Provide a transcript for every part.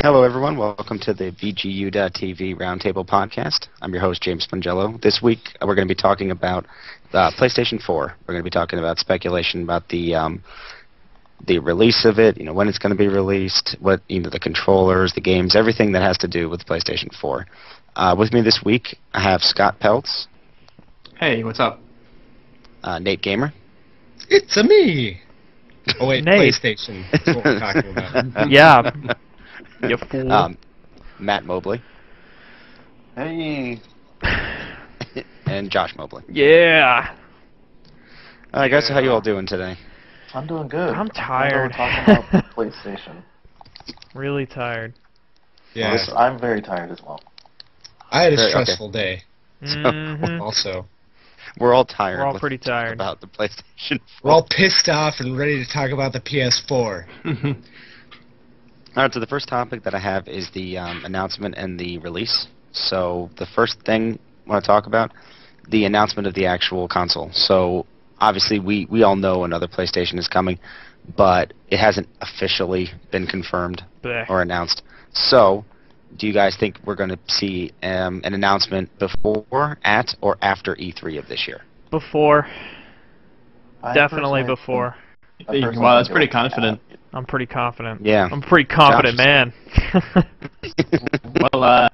Hello, everyone. Welcome to the VGU.TV Roundtable podcast. I'm your host, James Pungello. This week, we're going to be talking about PlayStation 4. We're going to be talking about speculation about the release of it, when it's going to be released, what, the controllers, the games, everything that has to do with PlayStation 4. With me this week, I have Scott Peltz. Hey, what's up? Nate Gamer. It's-a me! Oh wait, Nate. PlayStation. That's what we're talking about. Yeah. You fool. Matt Mobley. Hey. And Josh Mobley. Yeah. Alright, guys, so how you all doing today? I'm doing good. I'm tired. We're talking about PlayStation. Really tired. Yeah, Yes, I'm very tired as well. I had a Okay. stressful day. Mhm. Also, We're all tired. We're all with pretty tired. about the PlayStation 4. we're all pissed off and ready to talk about the PS4. Alright, so the first topic that I have is the announcement and the release. So the first thing I want to talk about, the announcement of the actual console. So obviously we all know another PlayStation is coming, but it hasn't officially been confirmed Blech. or announced. So do you guys think we're going to see an announcement before, at, or after E3 of this year? Before. I Definitely personally before. think- I personally Wow, that's think pretty it'll be confident. I'm pretty confident. Yeah. I'm a pretty confident Josh. man. Well,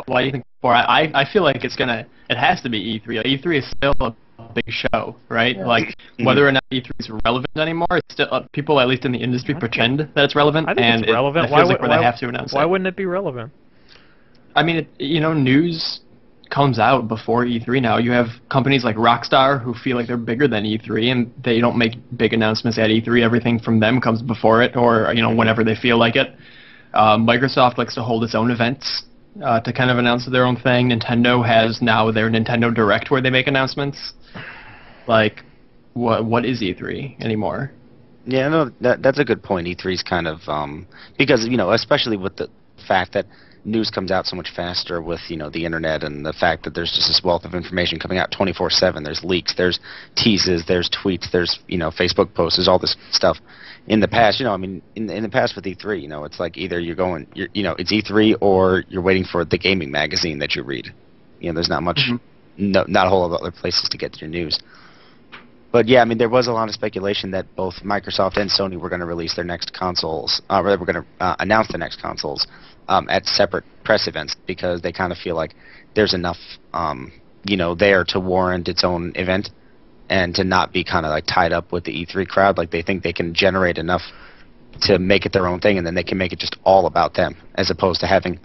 why do you think before? I feel like it has to be E3. Like, E3 is still a big show, right? Yeah. Like, whether or not E3 is relevant anymore, it's still, people, at least in the industry, pretend that it's relevant. I think and it's relevant. It feels like where they have to announce why it. wouldn't it be relevant? I mean, news comes out before E3 now. You have companies like Rockstar who feel like they're bigger than E3, and they don't make big announcements at E3. Everything from them comes before it, or whenever they feel like it. Microsoft likes to hold its own events to kind of announce their own thing. Nintendo has now their Nintendo Direct where they make announcements. Like, what is E3 anymore? Yeah, no, that's a good point. E3's kind of because especially with the fact that news comes out so much faster with the internet and the fact that there's just this wealth of information coming out 24/7. There's leaks, there's teases, there's tweets, there's Facebook posts, there's all this stuff. In the past, in the past with E3, it's like either it's E3 or you're waiting for the gaming magazine that you read. There's not much, not a whole lot of other places to get your news. But yeah, there was a lot of speculation that both Microsoft and Sony were going to release their next consoles, or they were going to announce their next consoles at separate press events because they kind of feel like there's enough, there to warrant its own event and to not be kind of like tied up with the E3 crowd. Like they think they can generate enough to make it their own thing, and then they can make it just all about them as opposed to having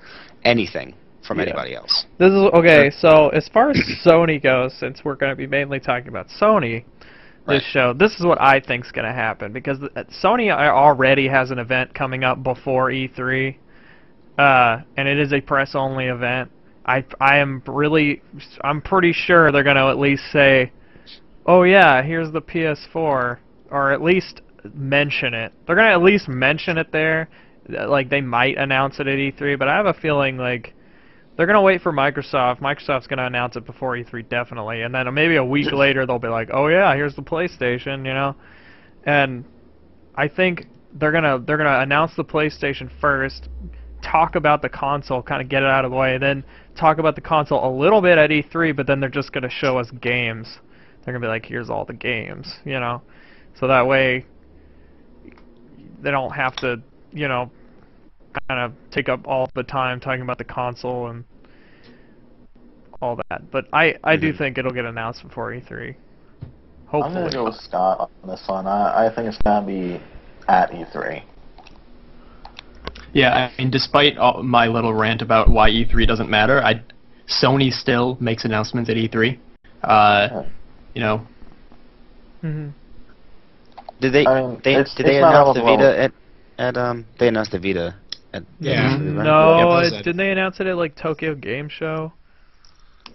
anything from anybody else. This is okay. So as far as Sony goes, since we're going to be mainly talking about Sony this show, this is what I think's going to happen because Sony already has an event coming up before E3, and it is a press-only event. I'm pretty sure they're going to at least say, "Oh yeah, here's the PS4," or at least mention it. They're going to at least mention it there. Like they might announce it at E3, but I have a feeling like they're going to wait for Microsoft. Microsoft's going to announce it before E3, definitely. And then maybe a week later, they'll be like, oh, yeah, here's the PlayStation, And I think they're gonna announce the PlayStation first, talk about the console, kind of get it out of the way, then talk about the console a little bit at E3, but then they're just going to show us games. They're going to be like, here's all the games, So that way, they don't have to, kind of take up all the time talking about the console and all that. But I do think it'll get announced before E3. Hopefully. I'm going to go with Scott on this one. I think it's going to be at E3. Yeah, despite my little rant about why E3 doesn't matter, Sony still makes announcements at E3. Mm-hmm. Did they announce the Vita they announced the Vita at Yeah. No, Yeah, didn't they announce it at like Tokyo Game Show?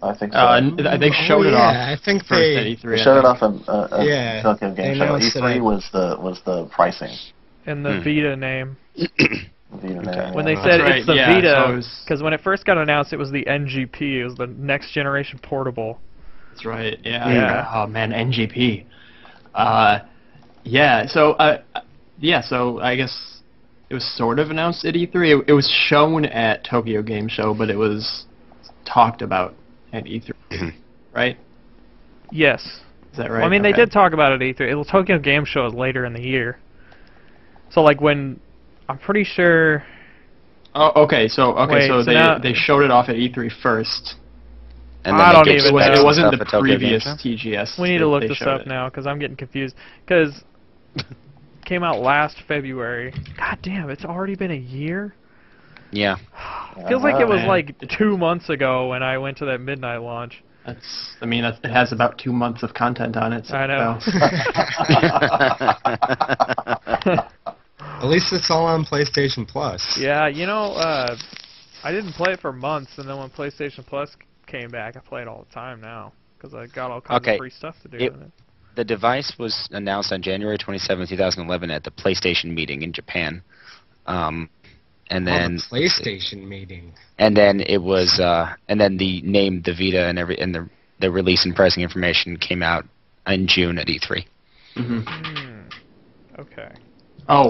I think so. They showed it off. I think first they at E3. They showed it off Yeah, at Tokyo they Game Show. announced it E3 was the pricing. And the Vita name. Vita name, When yeah. they said That's it's the right, yeah, Vita, so because when it first got announced, it was the NGP. It was the Next Generation Portable. That's right. Yeah. Yeah. Oh man, NGP. Yeah. So So I guess it was sort of announced at E3. It was shown at Tokyo Game Show, but it was talked about at E3, right? Yes. Is that right? Well, I mean, they Okay. did talk about it at E3. The Tokyo Game Show is later in the year. So, like, when... I'm pretty sure... Oh, okay. So Wait, so now- they showed it off at E3 first. And I they don't gave even specs know. It and wasn't stuff the at Tokyo Game previous Show? TGS. We need to that look they this showed up it. now, because I'm getting confused. Because... came out last February. God damn, it's already been a year? Yeah. Feels like it was man. like 2 months ago when I went to that midnight launch. It has about 2 months of content on it. So, I know. At least it's all on PlayStation Plus. Yeah, you know, I didn't play it for months, and then when PlayStation Plus came back, I play it all the time now, because I got all kinds of free stuff to do with it. The device was announced on January 27, 2011 at the PlayStation meeting in Japan. And then the PlayStation meeting. And then it was and then the name, the Vita, and the release and pricing information came out in June at E3. Okay. Oh,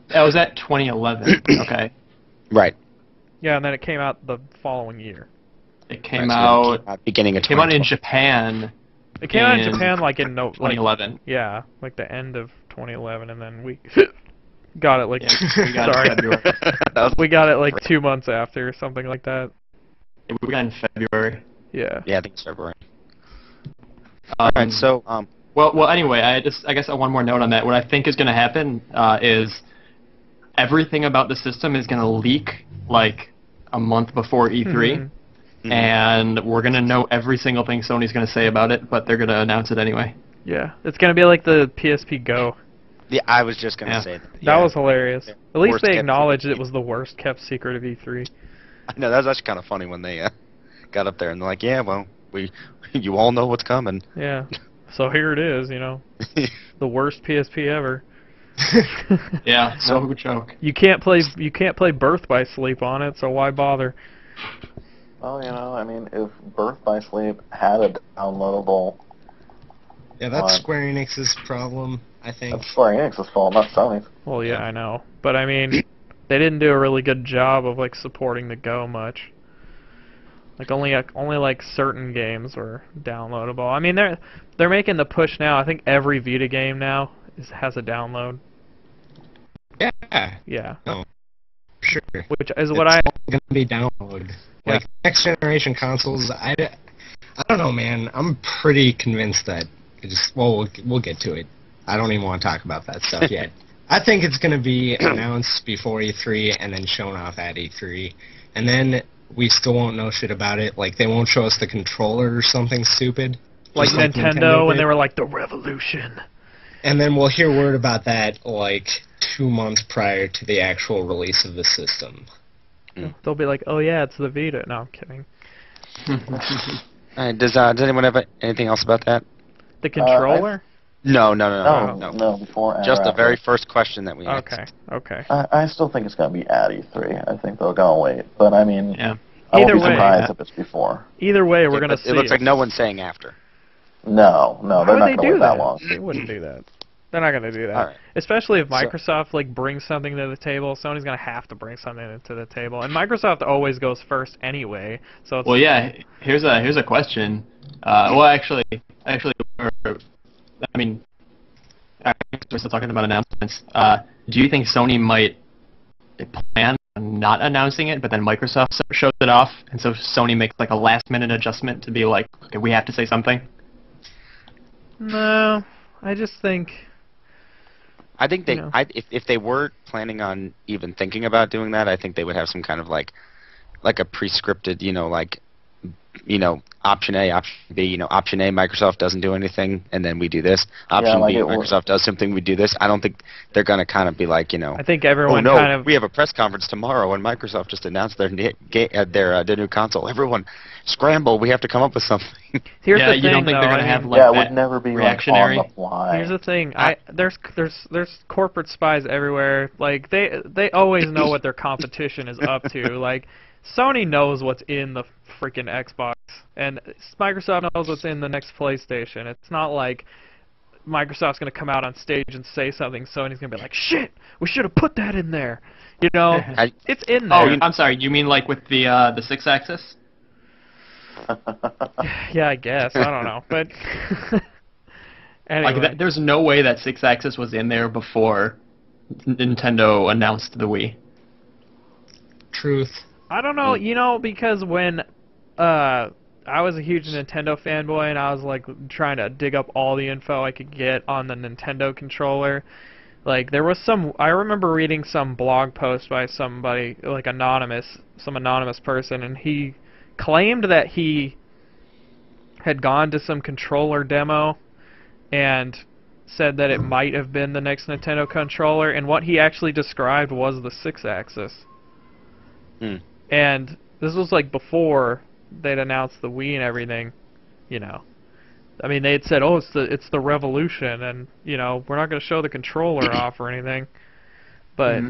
that was at 2011. Okay. Right. Yeah, and then it came out the following year. It came Right, so out. it came out beginning of It came out in 2012. Japan. It came out in in Japan like in 2011. Yeah, like the end of 2011, and then we got it like We got sorry, it in February. we got it like 2 months after, something like that. We got it in February. Yeah. Yeah, I think it's February. Um, Alright, so Well, anyway, I guess one more note on that. What I think is going to happen is everything about the system is going to leak like a month before E3, and we're going to know every single thing Sony's going to say about it, but they're going to announce it anyway. Yeah, it's gonna be like the PSP Go. yeah, I was just gonna Yeah. say that. That Yeah. was hilarious. At least Worst they kept acknowledged secret. it was the worst kept secret of E3. I know that was actually kind of funny when they got up there and they're like, "Yeah, well, you all know what's coming." Yeah. So here it is, you know, the worst PSP ever. Yeah, so joke. You can't play Birth by Sleep on it, so why bother? Well, I mean, if Birth by Sleep had a downloadable, Yeah, that's Square Enix's problem, I think. that's Square Enix's fault, not Sony's. Well, yeah, I know, but I mean, they didn't do a really good job of like supporting the Go much. Like only like certain games were downloadable. I mean, they're making the push now. I think every Vita game now has a download. Yeah, Yeah. no, sure. Which is It's what I. going to be downloaded. Yeah. Like, next generation consoles, I don't know, man. I'm pretty convinced that we'll get to it. I don't even want to talk about that stuff yet. I think it's going to be announced before E3 and then shown off at E3. And then we still won't know shit about it. Like, they won't show us the controller or something stupid. Like Just Nintendo, when did. they were like, the revolution. And then we'll hear word about that, like, 2 months prior to the actual release of the system. They'll be like, oh yeah, it's the Vita. No, I'm kidding. Alright, does anyone have anything else about that? The controller? No. No, before and Just the after. very first question that we asked. Okay. I still think it's going to be at E3. I think they're going to wait. But, I mean, Yeah. I won't Either be way, surprised if it's before. Either way, we're gonna see. It looks like no one's saying after. No, How they're would not they going to do wait that long. They wouldn't do that. They're not gonna do that. All right. Especially if So- Microsoft like brings something to the table. Sony's gonna have to bring something to the table, and Microsoft always goes first anyway. So it's, Well, yeah. Here's a question. Well, actually, I mean, we're still talking about announcements. Do you think Sony might plan on not announcing it, but then Microsoft shows it off, and so Sony makes like a last-minute adjustment to be like, okay, we have to say something? no, I just think. I think they, No. if they were planning on even thinking about doing that, I think they would have some kind of like a pre-scripted, option A, option B. Option A, Microsoft doesn't do anything, and then we do this. Option like B, it was- Microsoft does something, we do this. I don't think they're gonna kind of be like, I think oh everyone no, kind of. we have a press conference tomorrow, and Microsoft just announced their new console. Everyone, scramble! We have to come up with something. Here's Yeah, the you thing, don't think though, they're gonna I have mean, like Yeah, it that would never be reactionary? like on the fly. Here's the thing. There's corporate spies everywhere. Like they always know what their competition is up to. Like Sony knows what's in the freaking Xbox, and Microsoft knows what's in the next PlayStation. It's not like Microsoft's going to come out on stage and say something, Sony's going to be like, shit, we should have put that in there. You know, it's in there. Oh, I'm sorry. You mean like with the 6-axis? Yeah, I guess. I don't know, but anyway. Like there's no way that 6-axis was in there before Nintendo announced the Wii. Truth. I don't know, you know, because when I was a huge Nintendo fanboy and I was like trying to dig up all the info I could get on the Nintendo controller, like there was I remember reading some blog post by somebody, like some anonymous person, and he claimed that he had gone to some controller demo and said that it might have been the next Nintendo controller, and what he actually described was the 6-axis. And this was like before they'd announced the Wii and everything, you know. I mean, they had said, "Oh, it's the Revolution," and you know, we're not going to show the controller off or anything. But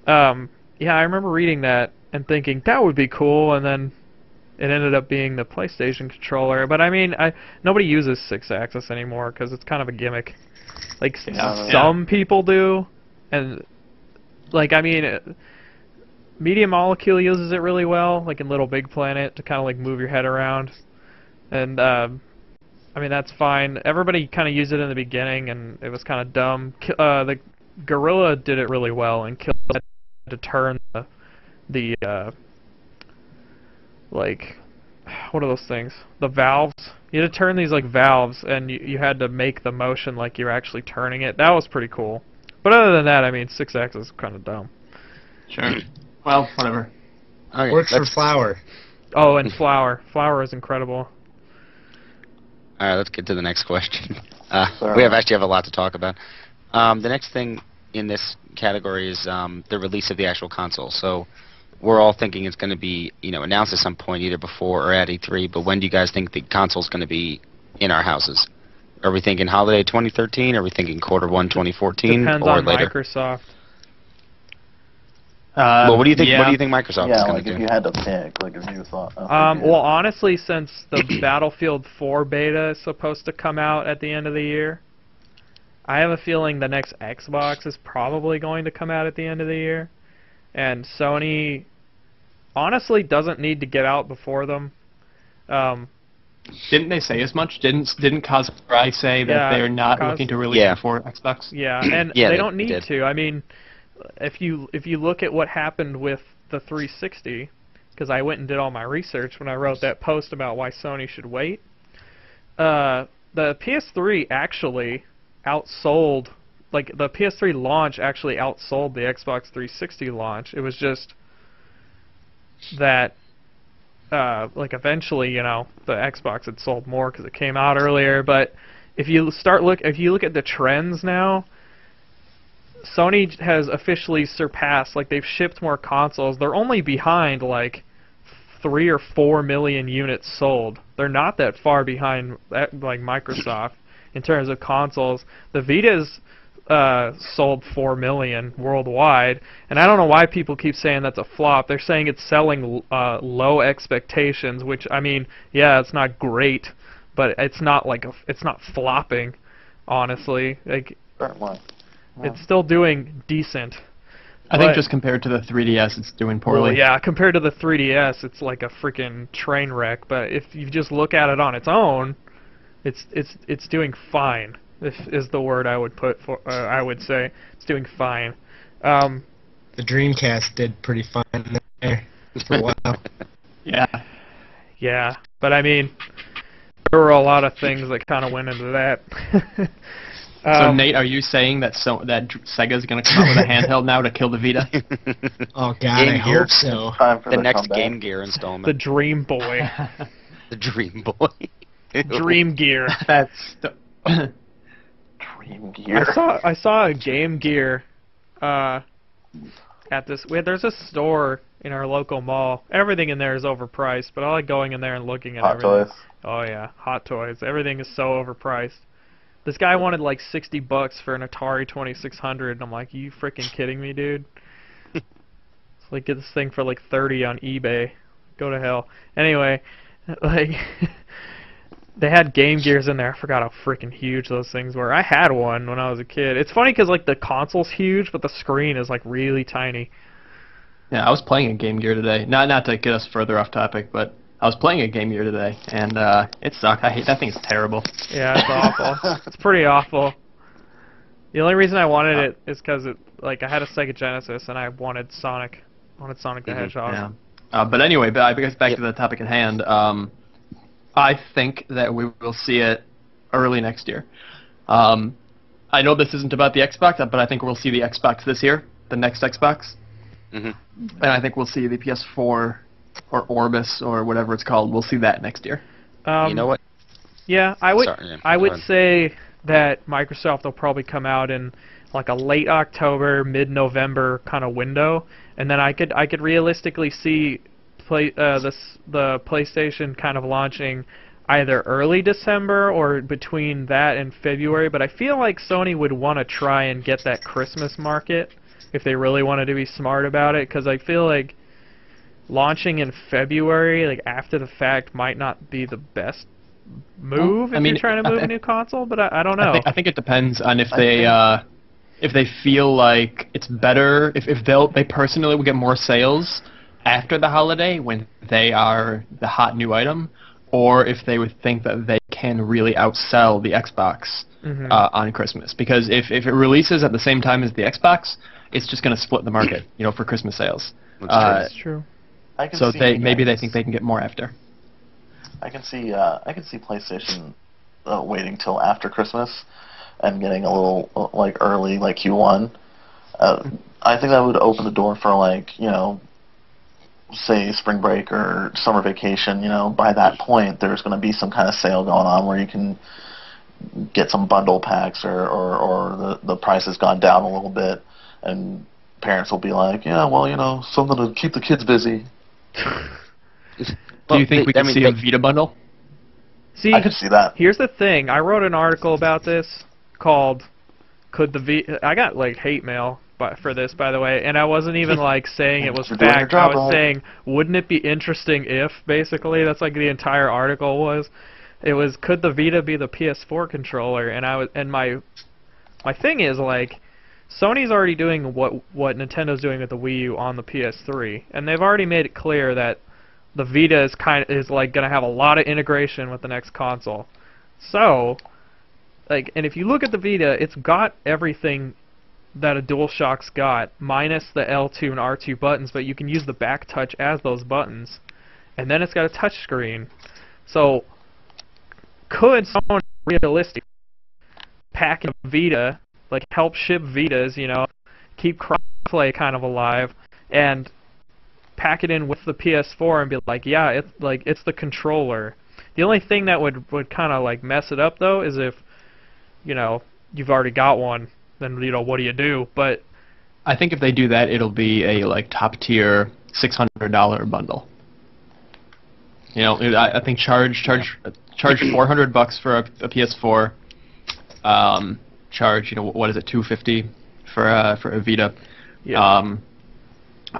yeah, I remember reading that and thinking that would be cool, and then it ended up being the PlayStation controller. But I mean, nobody uses 6-axis anymore because it's kind of a gimmick. Like some people do, and like I mean. Media Molecule uses it really well, like in Little Big Planet, to kind of like move your head around. And, I mean, that's fine. Everybody kind of used it in the beginning, and it was kind of dumb. The Gorilla did it really well, and Kill had to turn the like, what are those things? The valves. You had to turn these, like, valves, and you had to make the motion like you're actually turning it. That was pretty cool. But other than that, I mean, 6-axis is kind of dumb. Sure. Well, whatever. Okay, Works for Flower. Oh, and Flower. Flower is incredible. Alright, let's get to the next question. Sorry. We actually have a lot to talk about. The next thing in this category is the release of the actual console. So we're all thinking it's going to be, you know, announced at some point, either before or at E3. But when do you guys think the console's going to be in our houses? Are we thinking holiday 2013? Are we thinking Q1 2014? Depends or on later? Microsoft. Well, what do you think? Yeah. What do you think Microsoft is Yeah, going like to if do? you had to pick, like if you thought. Well, honestly, since the Battlefield 4 beta is supposed to come out at the end of the year, I have a feeling the next Xbox is probably going to come out at the end of the year, and Sony honestly doesn't need to get out before them. Didn't they say as much? Didn't Cosplay say that they're not looking to release before Xbox? Yeah, and Yeah, they they don't need did. to. I mean, if you look at what happened with the 360, because I went and did all my research when I wrote that post about why Sony should wait, the PS3 actually outsold, like the PS3 launch actually outsold the Xbox 360 launch. It was just that like eventually, you know, the Xbox had sold more because it came out earlier. But if you look at the trends now, Sony has officially surpassed, like they've shipped more consoles. They're only behind like 3 or 4 million units sold. They're not that far behind like Microsoft in terms of consoles. The Vita's sold 4 million worldwide, and I don't know why people keep saying that's a flop. They're saying it's selling low expectations, which I mean, yeah, it's not great, but it's not like it's not flopping, honestly. Like Certainly. it's still doing decent. I think just compared to the 3DS, it's doing poorly. Well, yeah, compared to the 3DS, it's like a freaking train wreck. But if you just look at it on its own, it's doing fine. Is the word I would put for I would say it's doing fine. The Dreamcast did pretty fine there for a while. Yeah. Yeah, but I mean, there were a lot of things that kind of went into that. So Nate, are you saying that Sega's going to come out with a handheld now to kill the Vita? Oh God, Game I Gear. hope so. Time for The next comeback. Game Gear installment. The Dream Boy, The Dream Boy. Dream Gear. That's Dream Gear. I saw a Game Gear at this. There's a store in our local mall. Everything in there is overpriced, but I like going in there and looking at Hot everything. Toys. Oh yeah, Hot Toys. Everything is so overpriced. This guy wanted like $60 for an Atari 2600, and I'm like, you freaking kidding me, dude? It's like get this thing for like 30 on eBay. Go to hell. Anyway, like They had Game Gears in there. I forgot how freaking huge those things were. I had one when I was a kid. It's funny because like the console's huge, but the screen is like really tiny. Yeah, I was playing a Game Gear today. Not to get us further off topic, but I was playing a Game Gear today, and it sucked. I hate that thing. It's terrible. Yeah, it's awful. It's pretty awful. The only reason I wanted it is because I had a Sega Genesis and I wanted Sonic. I wanted Sonic the Hedgehog. Yeah. But anyway, I guess back to the topic at hand. I think that we will see it early next year. I know this isn't about the Xbox, but I think we'll see the Xbox this year, the next Xbox. And I think we'll see the PS4 or Orbis or whatever it's called. We'll see that next year. You know what? Yeah, I would. Sorry, yeah, I would go ahead. say that Microsoft will probably come out in like a late October, mid-November kind of window, and then I could realistically see the PlayStation kind of launching either early December or between that and February. But I feel like Sony would want to try and get that Christmas market if they really wanted to be smart about it, because I feel like launching in February, like after the fact, might not be the best move if you're trying to move a new console. But I don't know. I think it depends on if they feel like it's better if they personally will get more sales after the holiday when they are the hot new item, or if they would think that they can really outsell the Xbox on Christmas. Because if it releases at the same time as the Xbox, it's just going to split the market, for Christmas sales. That's true. So maybe they think they can get more after. I can see PlayStation waiting till after Christmas and getting a little early, like Q1. I think that would open the door for say spring break or summer vacation. By that point there's going to be some kind of sale going on where you can get some bundle packs or the price has gone down a little bit, and parents will be like, yeah, well, something to keep the kids busy. Do you think we can see a Vita bundle? See, I could see that. Here's the thing. I wrote an article about this called "Could the Vita?" I got hate mail for this, by the way, and I wasn't even saying it was fact. I was saying, wouldn't it be interesting if? Basically, that's the entire article was. It was, could the Vita be the PS4 controller? And my thing is Sony's already doing what Nintendo's doing with the Wii U on the PS3, and they've already made it clear that the Vita is going to have a lot of integration with the next console. So, and if you look at the Vita, it's got everything that a DualShock's got, minus the L2 and R2 buttons, but you can use the back touch as those buttons, and then it's got a touch screen. So, could someone realistically pack in a Vita, help ship Vitas, keep crossplay kind of alive, and pack it in with the PS4 and be yeah, it's the controller. The only thing that would kind of mess it up though is if you've already got one, then what do you do? But I think if they do that, it'll be a top tier $600 bundle. I think charge $400 for a PS4. Charge what is it, $250 for a Vita. Yeah.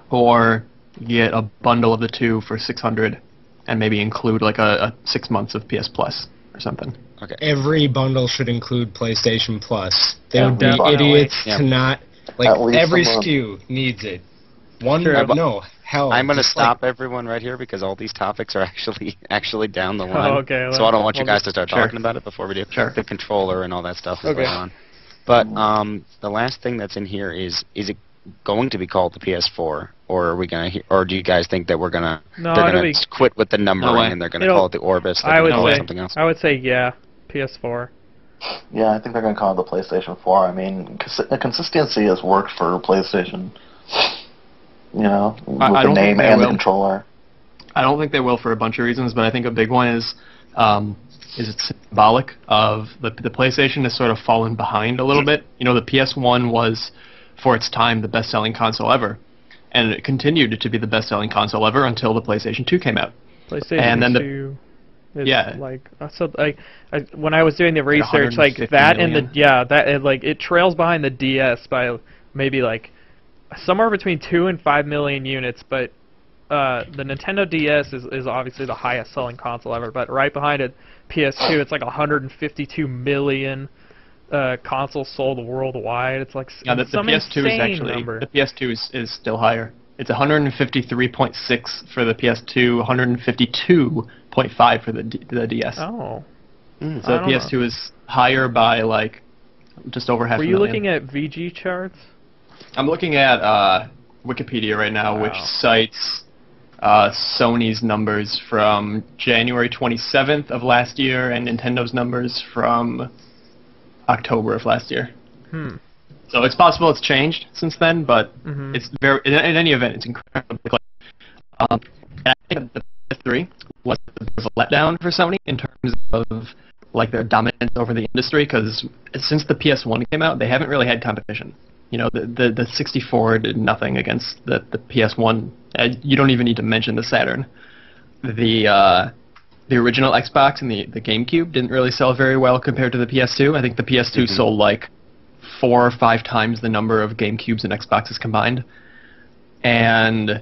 Or get a bundle of the two for $600 and maybe include a 6 months of PS Plus or something. Okay. Every bundle should include PlayStation Plus. They Yeah, would be definitely. idiots Yeah. to not At least every a month. SKU needs it. One Sure. no hell. I'm going to just stop everyone right here because all these topics are actually down the line. okay, So I don't want you well, guys to start talking about it before we do. Sure. The controller and all that stuff is Okay. going on. But the last thing that's in here is it going to be called the PS4, or are we gonna? Or do you guys think that they're No, gonna it'll be. quit with the numbering way. and they're gonna It'll- call it the Orbis? They're I gonna would call it say. something else. I would say yeah, PS4. Yeah, I think they're going to call it the PlayStation 4. I mean, the consistency has worked for PlayStation, with I the don't think name they and the will. controller. I don't think they will for a bunch of reasons, but I think a big one is it's symbolic of the PlayStation has sort of fallen behind a little bit. The PS1 was, for its time, the best-selling console ever, and it continued to be the best-selling console ever until the PlayStation 2 came out. PlayStation And then 2 is yeah. when I was doing the research, 150 that and million. it trails behind the DS by maybe somewhere between 2 and 5 million units, but the Nintendo DS is obviously the highest selling console ever, but right behind it, PS2, it's like 152 million consoles sold worldwide. It's like the some PS2 is insane actually number. the PS2 is still higher. It's 153.6 for the PS2, 152.5 for the DS. Oh. So the PS2 is higher by like just over half. Were a you million. looking at VG charts? I'm looking at Wikipedia right now, Wow. which cites Sony's numbers from January 27th of last year and Nintendo's numbers from October of last year. So it's possible it's changed since then, but it's very. In any event, it's incredibly close. And I think the PS3 was a letdown for Sony in terms of like their dominance over the industry, because since the PS1 came out, they haven't really had competition. You know, the 64 did nothing against the PS1. You don't even need to mention the Saturn. The original Xbox and the GameCube didn't really sell very well compared to the PS2. I think the PS2 sold like 4 or 5 times the number of GameCubes and Xboxes combined. And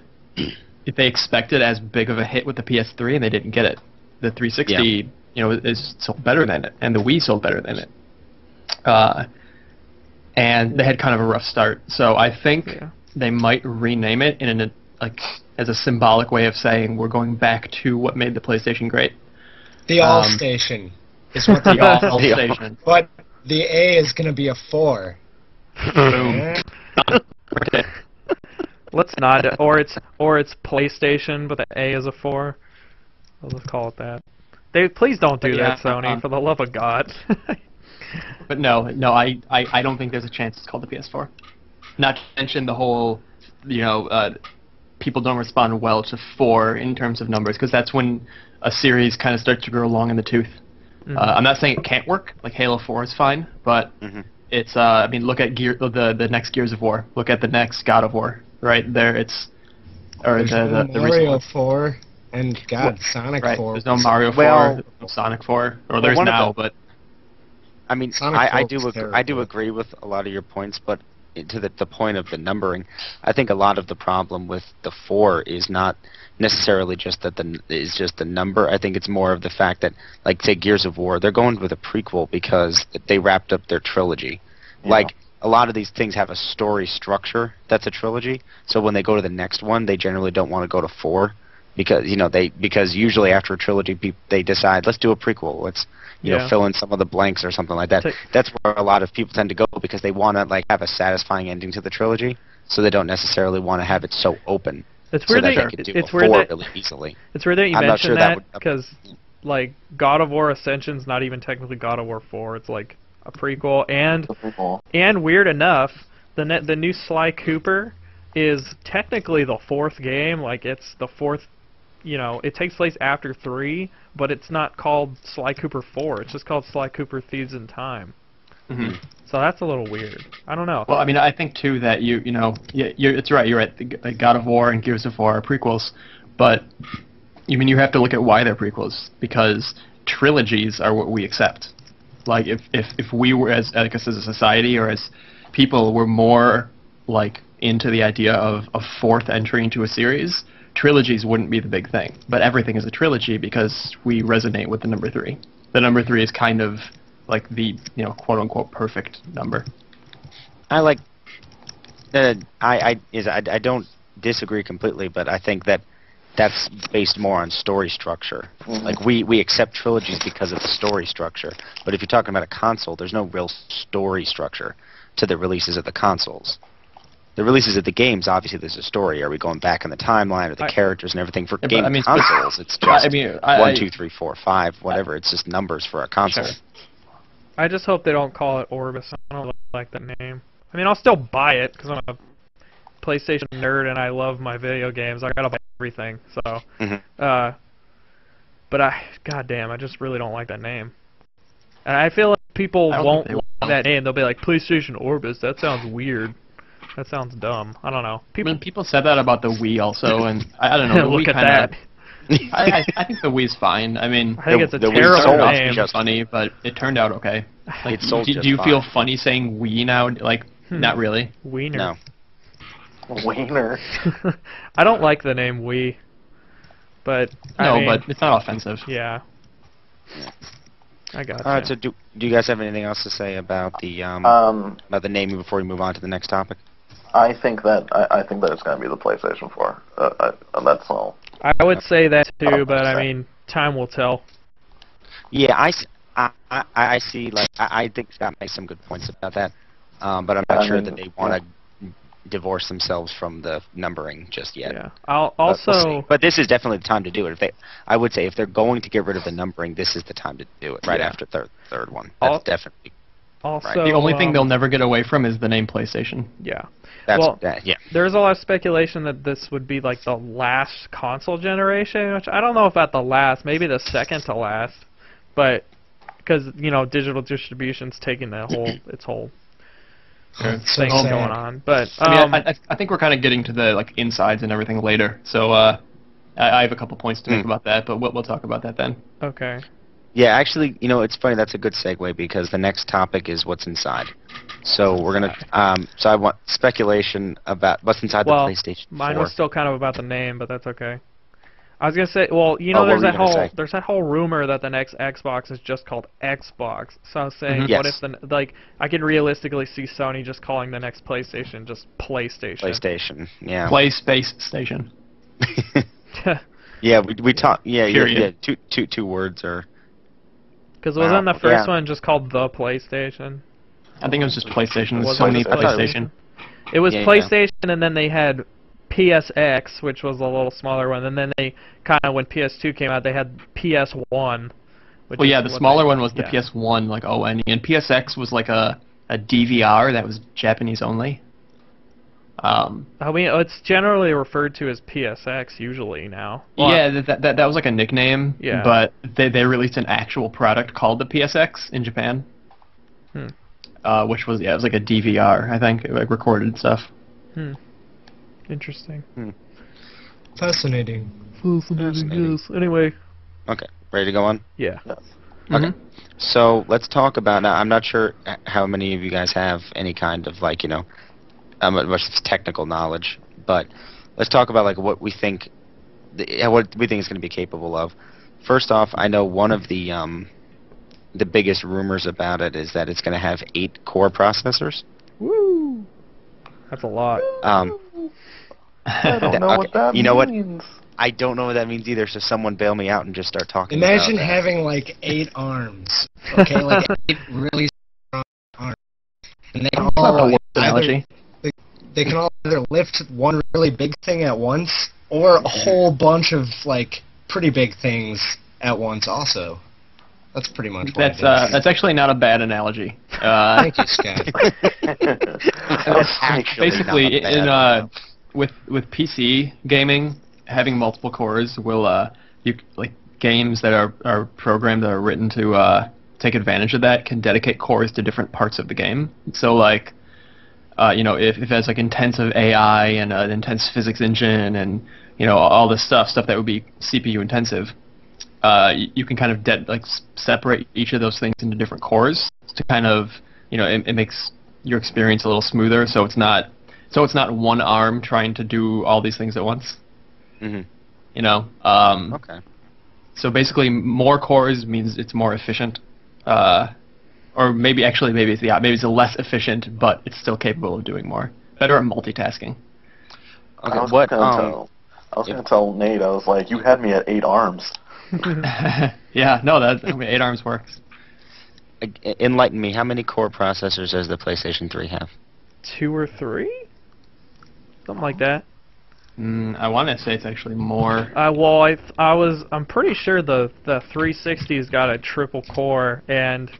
if they expected as big of a hit with the PS3, and they didn't get it. The 360, you know, is sold better than it, and the Wii sold better than it. And they had kind of a rough start. So I think they might rename it in a like as a symbolic way of saying we're going back to what made the PlayStation great. The All Station is what The All Station. But the A is going to be a 4. Boom. Let's not, or it's PlayStation, but the A is a 4. I'll just call it that. Please don't do that, Sony, for the love of God. But no, I don't think there's a chance it's called the PS4. Not to mention the whole, you know, people don't respond well to 4 in terms of numbers, because that's when a series kind of starts to grow long in the tooth. I'm not saying it can't work. Like Halo 4 is fine, but it's. I mean, look at the next Gears of War. Look at the next God of War. Right there, it's. Or There's no the Mario 4 and Sonic 4. There's no Mario 4. There's no Sonic 4. Or there's now, but. I mean, I do agree with a lot of your points, but to the point of the numbering, I think a lot of the problem with the 4 is not necessarily just that the number. I think it's more of the fact that, like, say Gears of War, they're going with a prequel because they wrapped up their trilogy. Yeah. Like, a lot of these things have a story structure that's a trilogy, so when they go to the next one, they generally don't want to go to 4 because, you know, because usually after a trilogy, they decide, let's do a prequel, let's fill in some of the blanks or something like that. That's where a lot of people tend to go, because they want to like have a satisfying ending to the trilogy, so they don't necessarily want to have it so open. It's weird so that they could do a 4 really easily. It's weird that you mentioned that, because like God of War Ascension's not even technically God of War 4. It's like a prequel, and weird enough, the new Sly Cooper is technically the 4th game. Like, it's the 4th. You know, it takes place after 3, but it's not called Sly Cooper 4. It's just called Sly Cooper Thieves in Time. So that's a little weird. I don't know. Well, I mean, I think too that it's right. You're right. The God of War and Gears of War are prequels, but I mean, you have to look at why they're prequels, because trilogies are what we accept. Like, if we were as a society or as people were more like into the idea of a 4th entry into a series, trilogies wouldn't be the big thing. But everything is a trilogy because we resonate with the number 3. The number 3 is kind of like the, you know, quote unquote perfect number. I like. I don't disagree completely, but I think that's based more on story structure. Like, we accept trilogies because of the story structure. But if you're talking about a console, there's no real story structure to the releases of the consoles. The releases of the games, obviously, there's a story. Are we going back in the timeline, or the characters and everything? For game consoles, it's just 1, 2, 3, 4, 5, whatever. It's just numbers for a console. Sure. I just hope they don't call it Orbis. I don't like that name. I mean, I'll still buy it because I'm a PlayStation nerd and I love my video games. I gotta buy everything. So, but goddamn, I just really don't like that name. And I feel like people won't love that name. They'll be like, PlayStation Orbis. That sounds weird. That sounds dumb. I don't know. People said that about the Wii also, and I don't know. Look at that. I think the Wii's fine. I mean, I think it's a terrible name. Just funny, but it turned out okay. Like, it sold do you feel funny saying Wii now? Like, not really. Wiener. No. Wiener. I don't like the name Wii, but I mean, but it's not offensive. Yeah. I got All right. So do you guys have anything else to say about the naming before we move on to the next topic? I think that it's going to be the PlayStation 4. That's all. I would say that too, but I mean, time will tell. Yeah, I see. Like, I think Scott makes some good points about that, but I'm not sure that they want to divorce themselves from the numbering just yet. Yeah. But this is definitely the time to do it. I would say if they're going to get rid of the numbering, this is the time to do it. Right after third one. That's definitely. Also, right. The only thing they'll never get away from is the name PlayStation. Yeah. Yeah. There's a lot of speculation that this would be like the last console generation, which I don't know if at the last, maybe the second to last, but because digital distribution's taking its whole thing going on. But I think we're kind of getting to the insides and everything later. So I have a couple points to make about that, but we'll talk about that then. Okay. Yeah, actually, it's funny. That's a good segue because the next topic is what's inside. So we're gonna. So I want speculation about what's inside the PlayStation 4. Mine was still kind of about the name, but that's okay. I was gonna say, there's that whole rumor that the next Xbox is just called Xbox. So I was saying, what if I could realistically see Sony just calling the next PlayStation just PlayStation. PlayStation, yeah. Play Space Station. Yeah, we talked. Yeah, two words or. Because wasn't the first one just called the PlayStation? I think it was just PlayStation. It was Sony PlayStation. It was PlayStation, and then they had PSX, which was a little smaller one, and then they when PS2 came out, they had PS1. The smaller one was the PS1, like ONE, and PSX was like a DVR that was Japanese only. I mean, it's generally referred to as PSX usually now. Yeah, that was like a nickname. Yeah. But they released an actual product called the PSX in Japan. Which was it was like a DVR, I think, like recorded stuff. Interesting. Fascinating. Yes. Anyway. Okay, ready to go on? Yeah. Okay. So let's talk about. Now, I'm not sure how many of you guys have any kind of much technical knowledge, but let's talk about what we think it's going to be capable of. First off, I know one of the biggest rumors about it is that it's going to have 8 core processors. Woo! That's a lot. I don't know what that means. You know what? I don't know what that means either, so someone bail me out and just start talking Imagine about having 8 arms, okay? 8 really strong arms. And they can all they can all either lift one really big thing at once or a whole bunch of pretty big things at once also. That's pretty much what that's actually not a bad analogy. Thank you, Scott. Basically, with PC gaming, having multiple cores will games that are programmed that are written to take advantage of that can dedicate cores to different parts of the game. So if it has intensive AI and an intense physics engine and all this stuff that would be CPU intensive, you can kind of separate each of those things into different cores to kind of it makes your experience a little smoother. So it's not one arm trying to do all these things at once. Okay. So basically, more cores means it's more efficient. Or maybe it's less efficient, but it's still capable of doing more. Better at multitasking. Okay, I was going to tell Nate, I was like, you had me at 8 arms. Yeah, no, 8 arms works. Enlighten me, how many core processors does the PlayStation 3 have? 2 or 3? Something like that. I want to say it's actually more. I'm pretty sure the 360's got a triple core, and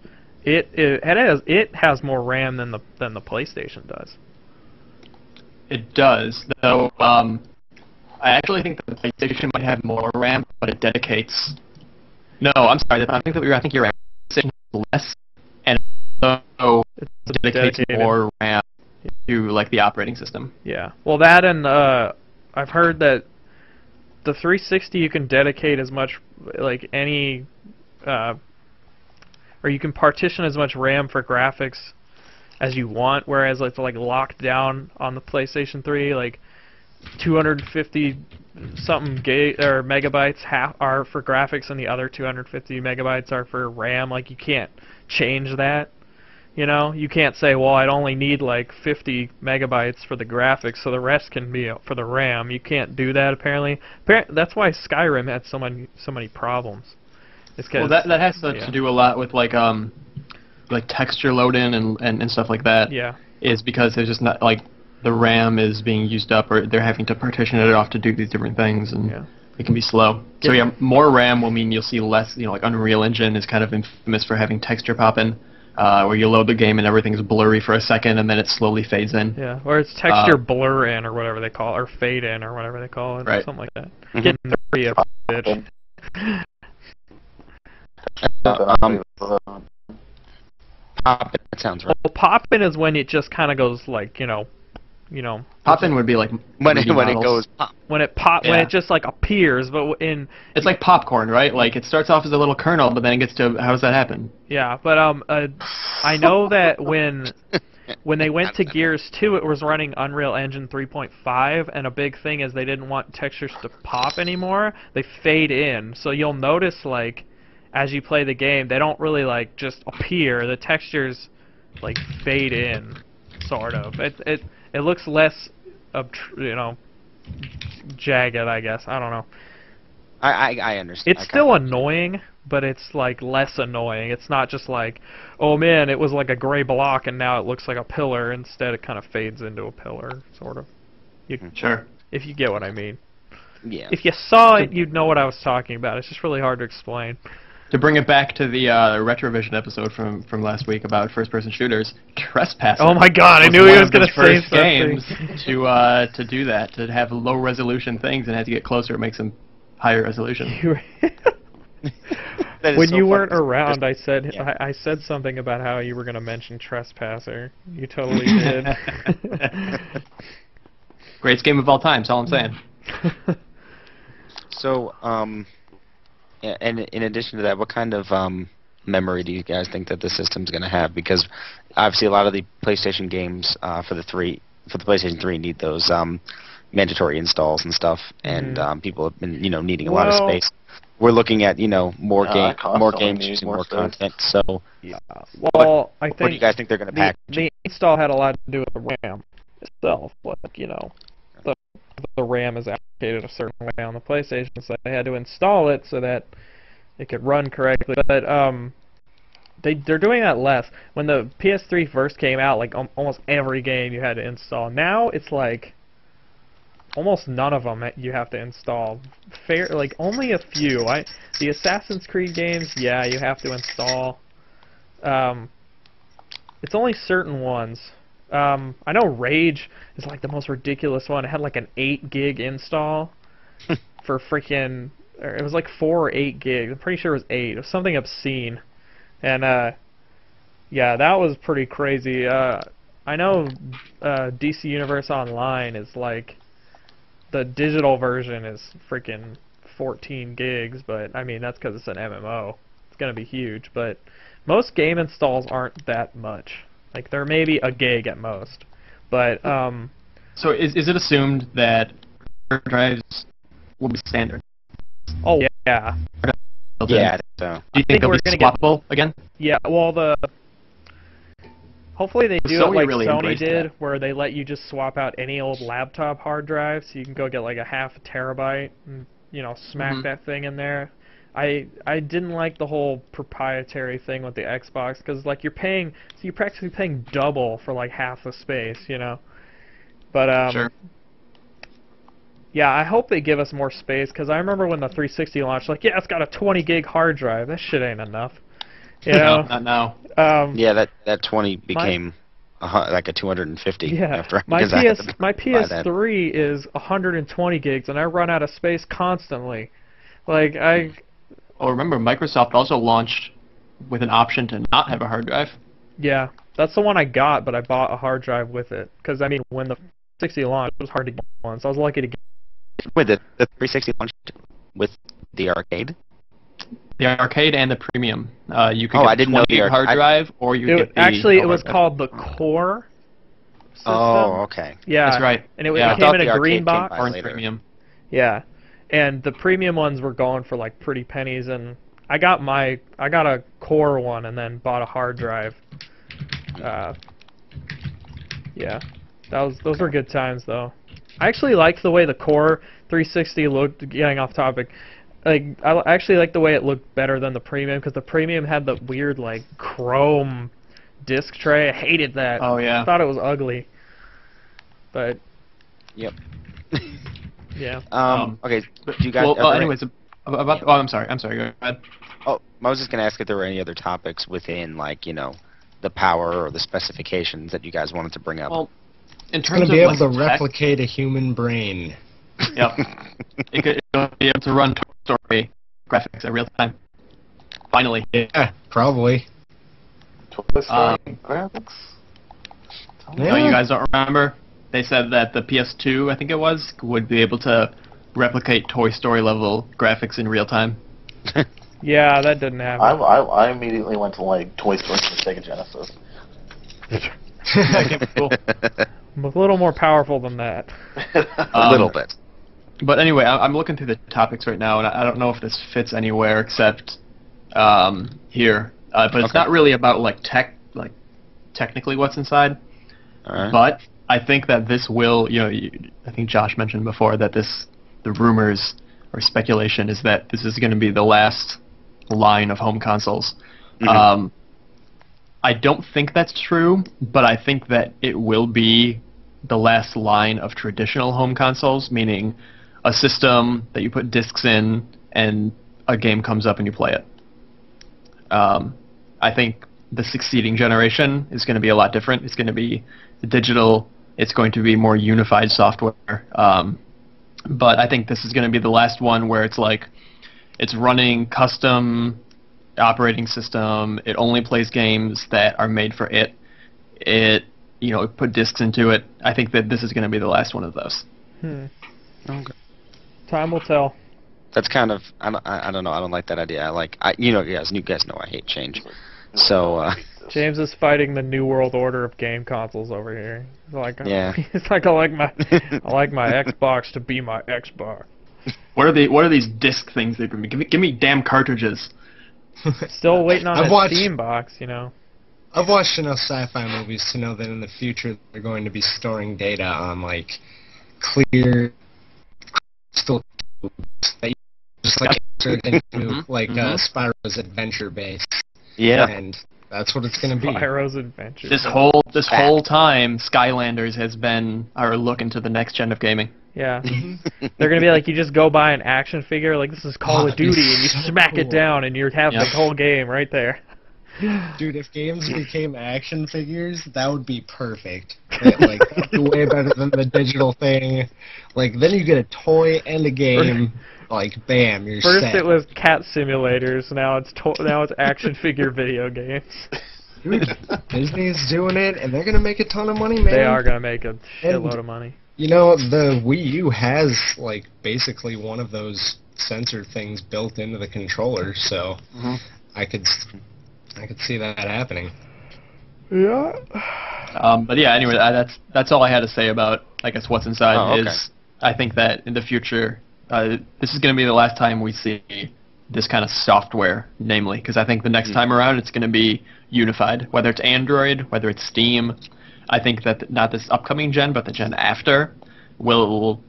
it has more RAM than the PlayStation does. It does, though. I actually think that the PlayStation might have more RAM, but it dedicates. No, I'm sorry. I think you're right. PlayStation has less, and so it dedicates more RAM to the operating system. Yeah. Well, that and I've heard that the 360 you can dedicate as much or you can partition as much RAM for graphics as you want, whereas it's like locked down on the PlayStation 3, like 250 something gig or megabytes half are for graphics and the other 250 megabytes are for RAM. Like you can't change that. You know, you can't say, well, I'd only need like 50 megabytes for the graphics, so the rest can be for the RAM. You can't do that apparently. That's why Skyrim had so many problems. Well, that has to do a lot with like texture load-in and stuff like that. Yeah. Is because there's just not like the RAM is being used up, or they're having to partition it off to do these different things, and it can be slow. So yeah, more RAM will mean you'll see less. You know, like Unreal Engine is kind of infamous for having texture pop-in. Where you load the game and everything's blurry for a second and then it slowly fades in. Yeah, or it's texture blur in or whatever they call it, or fade in or whatever they call it, right. Something like that. Getting 30 a bitch. Pop-in, that sounds right. Well, pop-in is when it just kind of goes like, Pop-in would be like when it goes pop. When it just like appears, but it's like popcorn, right? Like it starts off as a little kernel, but then it gets to how does that happen? Yeah, but I know that when they went to Gears 2, it was running Unreal Engine 3.5, and a big thing is they didn't want textures to pop anymore. They fade in, so you'll notice like as you play the game, they don't really like just appear. The textures like fade in, sort of. It looks less, jagged, I guess. I don't know. I understand. It's still annoying, but it's like less annoying. It's not just like, oh man, it was like a gray block and now it looks like a pillar. Instead, it kind of fades into a pillar, sort of. Sure. If you get what I mean. Yeah. If you saw it, you'd know what I was talking about. It's just really hard to explain. To bring it back to the Retrovision episode from last week about first-person shooters, Trespasser. Oh my God! I knew he was going to say something. Games to do that, to have low-resolution things, and as you get closer, it makes them higher resolution. When you weren't around, I said I said something about how you were going to mention Trespasser. You totally did. Greatest game of all time. That's all I'm saying. So, and in addition to that, what kind of memory do you guys think that the system's going to have? Because obviously a lot of the PlayStation games for the PlayStation 3 need those mandatory installs and stuff, and people have been needing a lot of space. We're looking at more games using more content. So, well, I think what do you guys think they're going to pack? The install had a lot to do with the RAM itself. Like the RAM is allocated a certain way on the PlayStation, so they had to install it so that it could run correctly. But they're doing that less. When the PS3 first came out, like almost every game you had to install. Now it's like almost none of them you have to install. Like only a few. The Assassin's Creed games, yeah, you have to install. It's only certain ones. I know Rage is like the most ridiculous one. It had like an 8 gig install for freaking. It was like 4 or 8 gigs. I'm pretty sure it was 8. It was something obscene, and yeah, that was pretty crazy. I know DC Universe Online is like the digital version is freaking 14 gigs, but I mean that's because it's an MMO. It's gonna be huge, but most game installs aren't that much. Like they're maybe a gig at most, but So is it assumed that hard drives will be standard? Oh yeah. Yeah, I think so. Do you think they'll be swappable again? Yeah. Well, hopefully they do it like really Sony did, that. where they let you just swap out any old laptop hard drive, so you can go get like a half a terabyte and smack that thing in there. I didn't like the whole proprietary thing with the Xbox, because like you're practically paying double for like half the space, But sure. Yeah, I hope they give us more space, because I remember when the 360 launched, like, yeah, it's got a 20 gig hard drive. That shit ain't enough. No, not now. Yeah, that 20 became like a 250. Yeah, after, my PS3 is 120 gigs, and I run out of space constantly. Like Oh, remember, Microsoft also launched with an option to not have a hard drive. Yeah, that's the one I got, but I bought a hard drive with it. Because, I mean, when the 360 launched, it was hard to get one, so I was lucky to get. Wait, the 360 launched with the arcade? The arcade and the premium. You could Oh, get I the didn't know 20 gig hard drive, or you could get the... Actually, it was called the Core system. Oh, okay. Yeah. That's right. And it Yeah. came in a green arcade came box. by Or in later. premium. Yeah. And the premium ones were going for like pretty pennies, and I got a Core one and then bought a hard drive. Yeah. Those were good times though. I actually liked the way the Core 360 looked. Getting off topic, like I actually liked the way it looked better than the premium, because the premium had the weird like chrome disc tray. I hated that. Oh, yeah. I thought it was ugly. But Yep. yeah. Okay. Do you guys? Well, anyways, about... Oh, I'm sorry. Go ahead. Oh, I was just gonna ask if there were any other topics within, like, the power or the specifications that you guys wanted to bring up. Well, in It's terms going to be able of to like, tech, replicate a human brain. Yep. It'll be able to run Toy Story graphics in real time. Finally. Yeah, probably. Toy Story graphics. No, you guys don't remember? They said that the PS2, I think it was, would be able to replicate Toy Story level graphics in real time. Yeah, that didn't happen. I immediately went to like Toy Story for the Sega Genesis. Cool. I'm a little more powerful than that. A little bit. But anyway, I'm looking through the topics right now, and I don't know if this fits anywhere except here. But it's not really about like technically what's inside. All right. But I think that this will, I think Josh mentioned before that the rumors or speculation is that this is going to be the last line of home consoles. Mm-hmm. I don't think that's true, but I think that it will be the last line of traditional home consoles, meaning a system that you put discs in and a game comes up and you play it. I think the succeeding generation is going to be a lot different. It's going to be digital. It's going to be more unified software. But I think this is going to be the last one where it's like it's running custom operating system. It only plays games that are made for it. It put discs into it. I think that this is going to be the last one of those. Okay. Time will tell. That's kind of I don't know. I don't like that idea. You guys know I hate change. So James is fighting the new world order of game consoles over here. It's like, Yeah. It's like I like my Xbox to be my Xbox. What are these disc things they bring me? Give me damn cartridges. Still waiting on I've a watched- Steam box, I've watched enough sci-fi movies to know that in the future they're going to be storing data on like clear crystal tubes that you just like insert into like Spyro's Adventure base. yeah. And that's what it's going to be. Spyro's Adventure. This whole time, Skylanders has been our look into the next gen of gaming. Yeah. They're going to be like, you just go buy an action figure, like this is Call of that'd be Duty, and you so smack it cool. down, and you have the whole game right there. Dude, if games became action figures, that would be perfect. Like, that'd be way better than the digital thing. Like, then you get a toy and a game. Like, bam, you're First set. it was cat simulators, now it's action figure video games. Dude, Disney's doing it, and they're gonna make a ton of money, man. They are going to make a shitload of money. The Wii U has, like, basically one of those sensor things built into the controller, so I could see that happening. Yeah. But yeah, anyway, that's all I had to say about, I guess, what's inside. Oh, okay. Is I think that in the future, this is going to be the last time we see this kind of software, namely, because I think the next time around it's going to be unified, whether it's Android, whether it's Steam. I think that not this upcoming gen, but the gen after will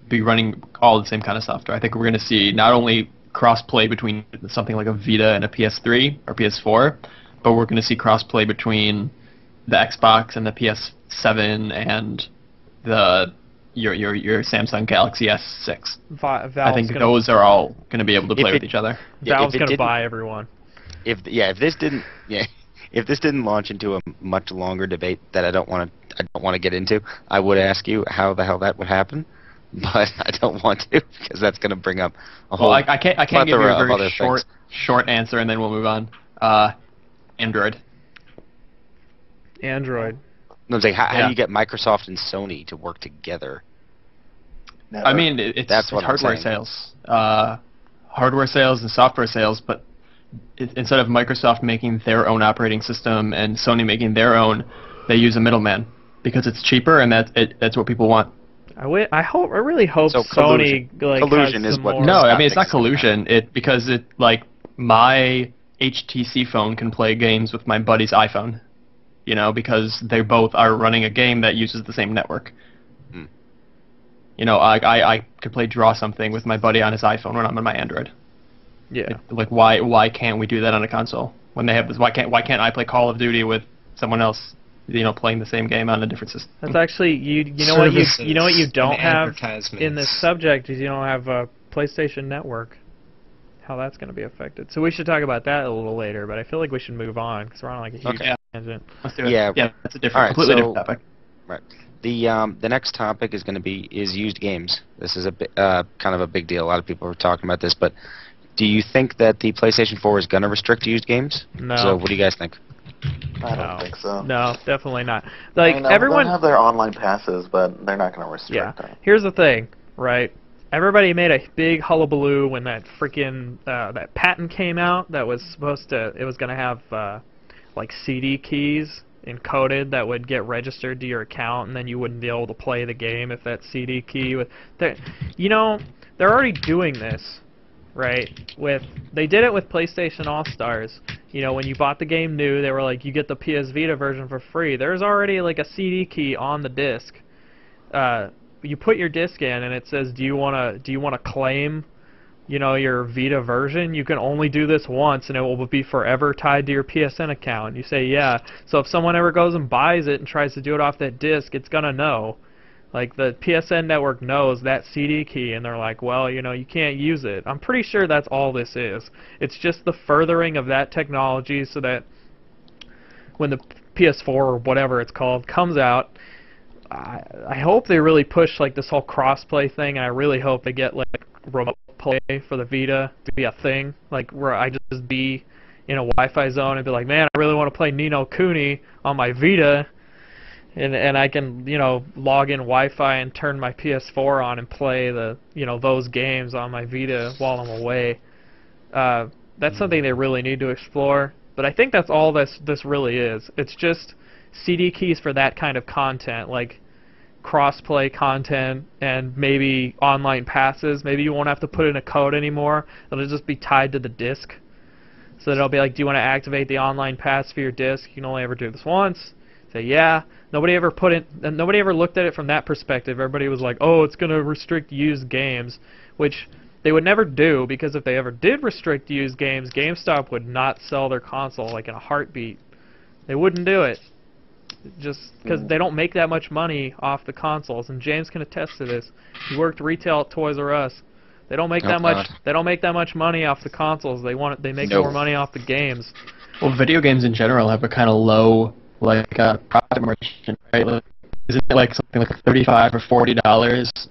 be running all the same kind of software. I think we're going to see not only cross-play between something like a Vita and a PS3 or PS4, but we're going to see cross-play between the Xbox and the PS7 and your Samsung Galaxy S6. I think those are all going to be able to play with each other. Valve's going to buy everyone. If this didn't launch into a much longer debate that I don't want to get into, I would ask you how the hell that would happen, but I don't want to because that's going to bring up a whole. Well, I can't give you a very things. short answer, and then we'll move on. Android. Android. No, I'm saying, how do you get Microsoft and Sony to work together? Never. I mean, it's That's what I'm hardware saying. sales. Hardware sales and software sales, but instead of Microsoft making their own operating system and Sony making their own, they use a middleman because it's cheaper and that's what people want. I really hope So Sony collusion has is some what- more. No, I Stop mean it's not fixing collusion. Because my HTC phone can play games with my buddy's iPhone, because they both are running a game that uses the same network. Hmm. I could play Draw Something with my buddy on his iPhone when I'm on my Android. Yeah. Why can't we do that on a console when they have this? Why can't I play Call of Duty with someone else, playing the same game on a different system? That's actually you know what you don't have in this subject is you don't have a PlayStation Network. How that's going to be affected. So we should talk about that a little later, but I feel like we should move on because we're on like a huge tangent. Let's do it. Yeah. Yeah, that's a Alright, completely different topic. Right. The next topic is going to be used games. This is kind of a big deal. A lot of people are talking about this, but do you think that the PlayStation 4 is going to restrict used games? No. So what do you guys think? I don't think so. No, definitely not. I mean, everyone they'll have their online passes, but they're not going to restrict them. Here's the thing, right? Everybody made a big hullabaloo when that freaking that patent came out that was it was gonna have like CD keys encoded that would get registered to your account, and then you wouldn't be able to play the game if that CD key was. They're already doing this, right? They did it with PlayStation All Stars. When you bought the game new, they were like, you get the PS Vita version for free. There's already like a CD key on the disc. You put your disc in and it says, do you want to claim, your Vita version? You can only do this once and it will be forever tied to your PSN account. You say yeah. So if someone ever goes and buys it and tries to do it off that disc, it's gonna know. Like the PSN network knows that CD key, and they're like, well, you can't use it. I'm pretty sure that's all this is. It's just the furthering of that technology so that when the PS4 or whatever it's called comes out, I hope they really push like this whole cross-play thing, and I really hope they get like remote play for the Vita to be a thing, like where I just be in a Wi-Fi zone and be like, man, I really want to play Ni no Kuni on my Vita, and I can log in Wi-Fi and turn my PS4 on and play the those games on my Vita while I'm away. That's something they really need to explore, but I think that's all this really is. It's just CD keys for that kind of content, like cross-play content and maybe online passes. Maybe you won't have to put in a code anymore. It'll just be tied to the disc. So it'll be like, do you want to activate the online pass for your disc? You can only ever do this once. Say yeah. Nobody ever looked at it from that perspective. Everybody was like, oh, it's going to restrict used games, which they would never do, because if they ever did restrict used games, GameStop would not sell their console like in a heartbeat. They wouldn't do it. Just because they don't make that much money off the consoles, and James can attest to this. He worked retail at Toys R Us. They don't make that much. They don't make that much money off the consoles. They make more money off the games. Well, video games in general have a kind of low profit margin, right? Isn't it like something like $35 or $40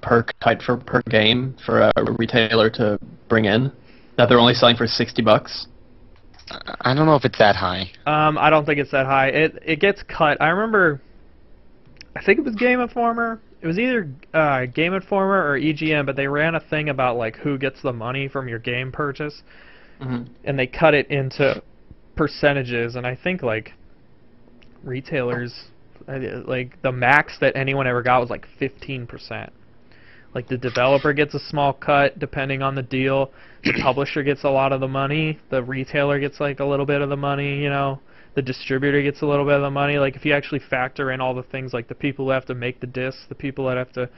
per game for a retailer to bring in that they're only selling for $60? I don't know if it's that high. I don't think it's that high. It gets cut. I remember, I think it was Game Informer. It was either Game Informer or EGM, but they ran a thing about like who gets the money from your game purchase, and they cut it into percentages. And I think like retailers, like the max that anyone ever got was like 15%. Like the developer gets a small cut depending on the deal. The publisher gets a lot of the money. The retailer gets like a little bit of the money, The distributor gets a little bit of the money. Like if you actually factor in all the things like the people who have to make the discs, the people that have to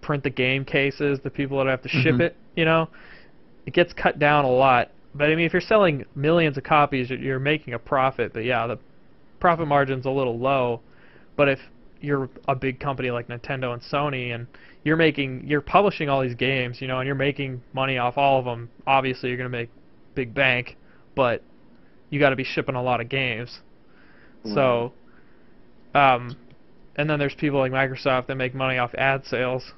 print the game cases, the people that have to ship it, it gets cut down a lot. But I mean, if you're selling millions of copies, you're making a profit. But yeah, the profit margin's a little low. But if you're a big company like Nintendo and Sony, and you're publishing all these games, and you're making money off all of them, obviously you're going to make big bank, but you got to be shipping a lot of games. So, and then there's people like Microsoft that make money off ad sales,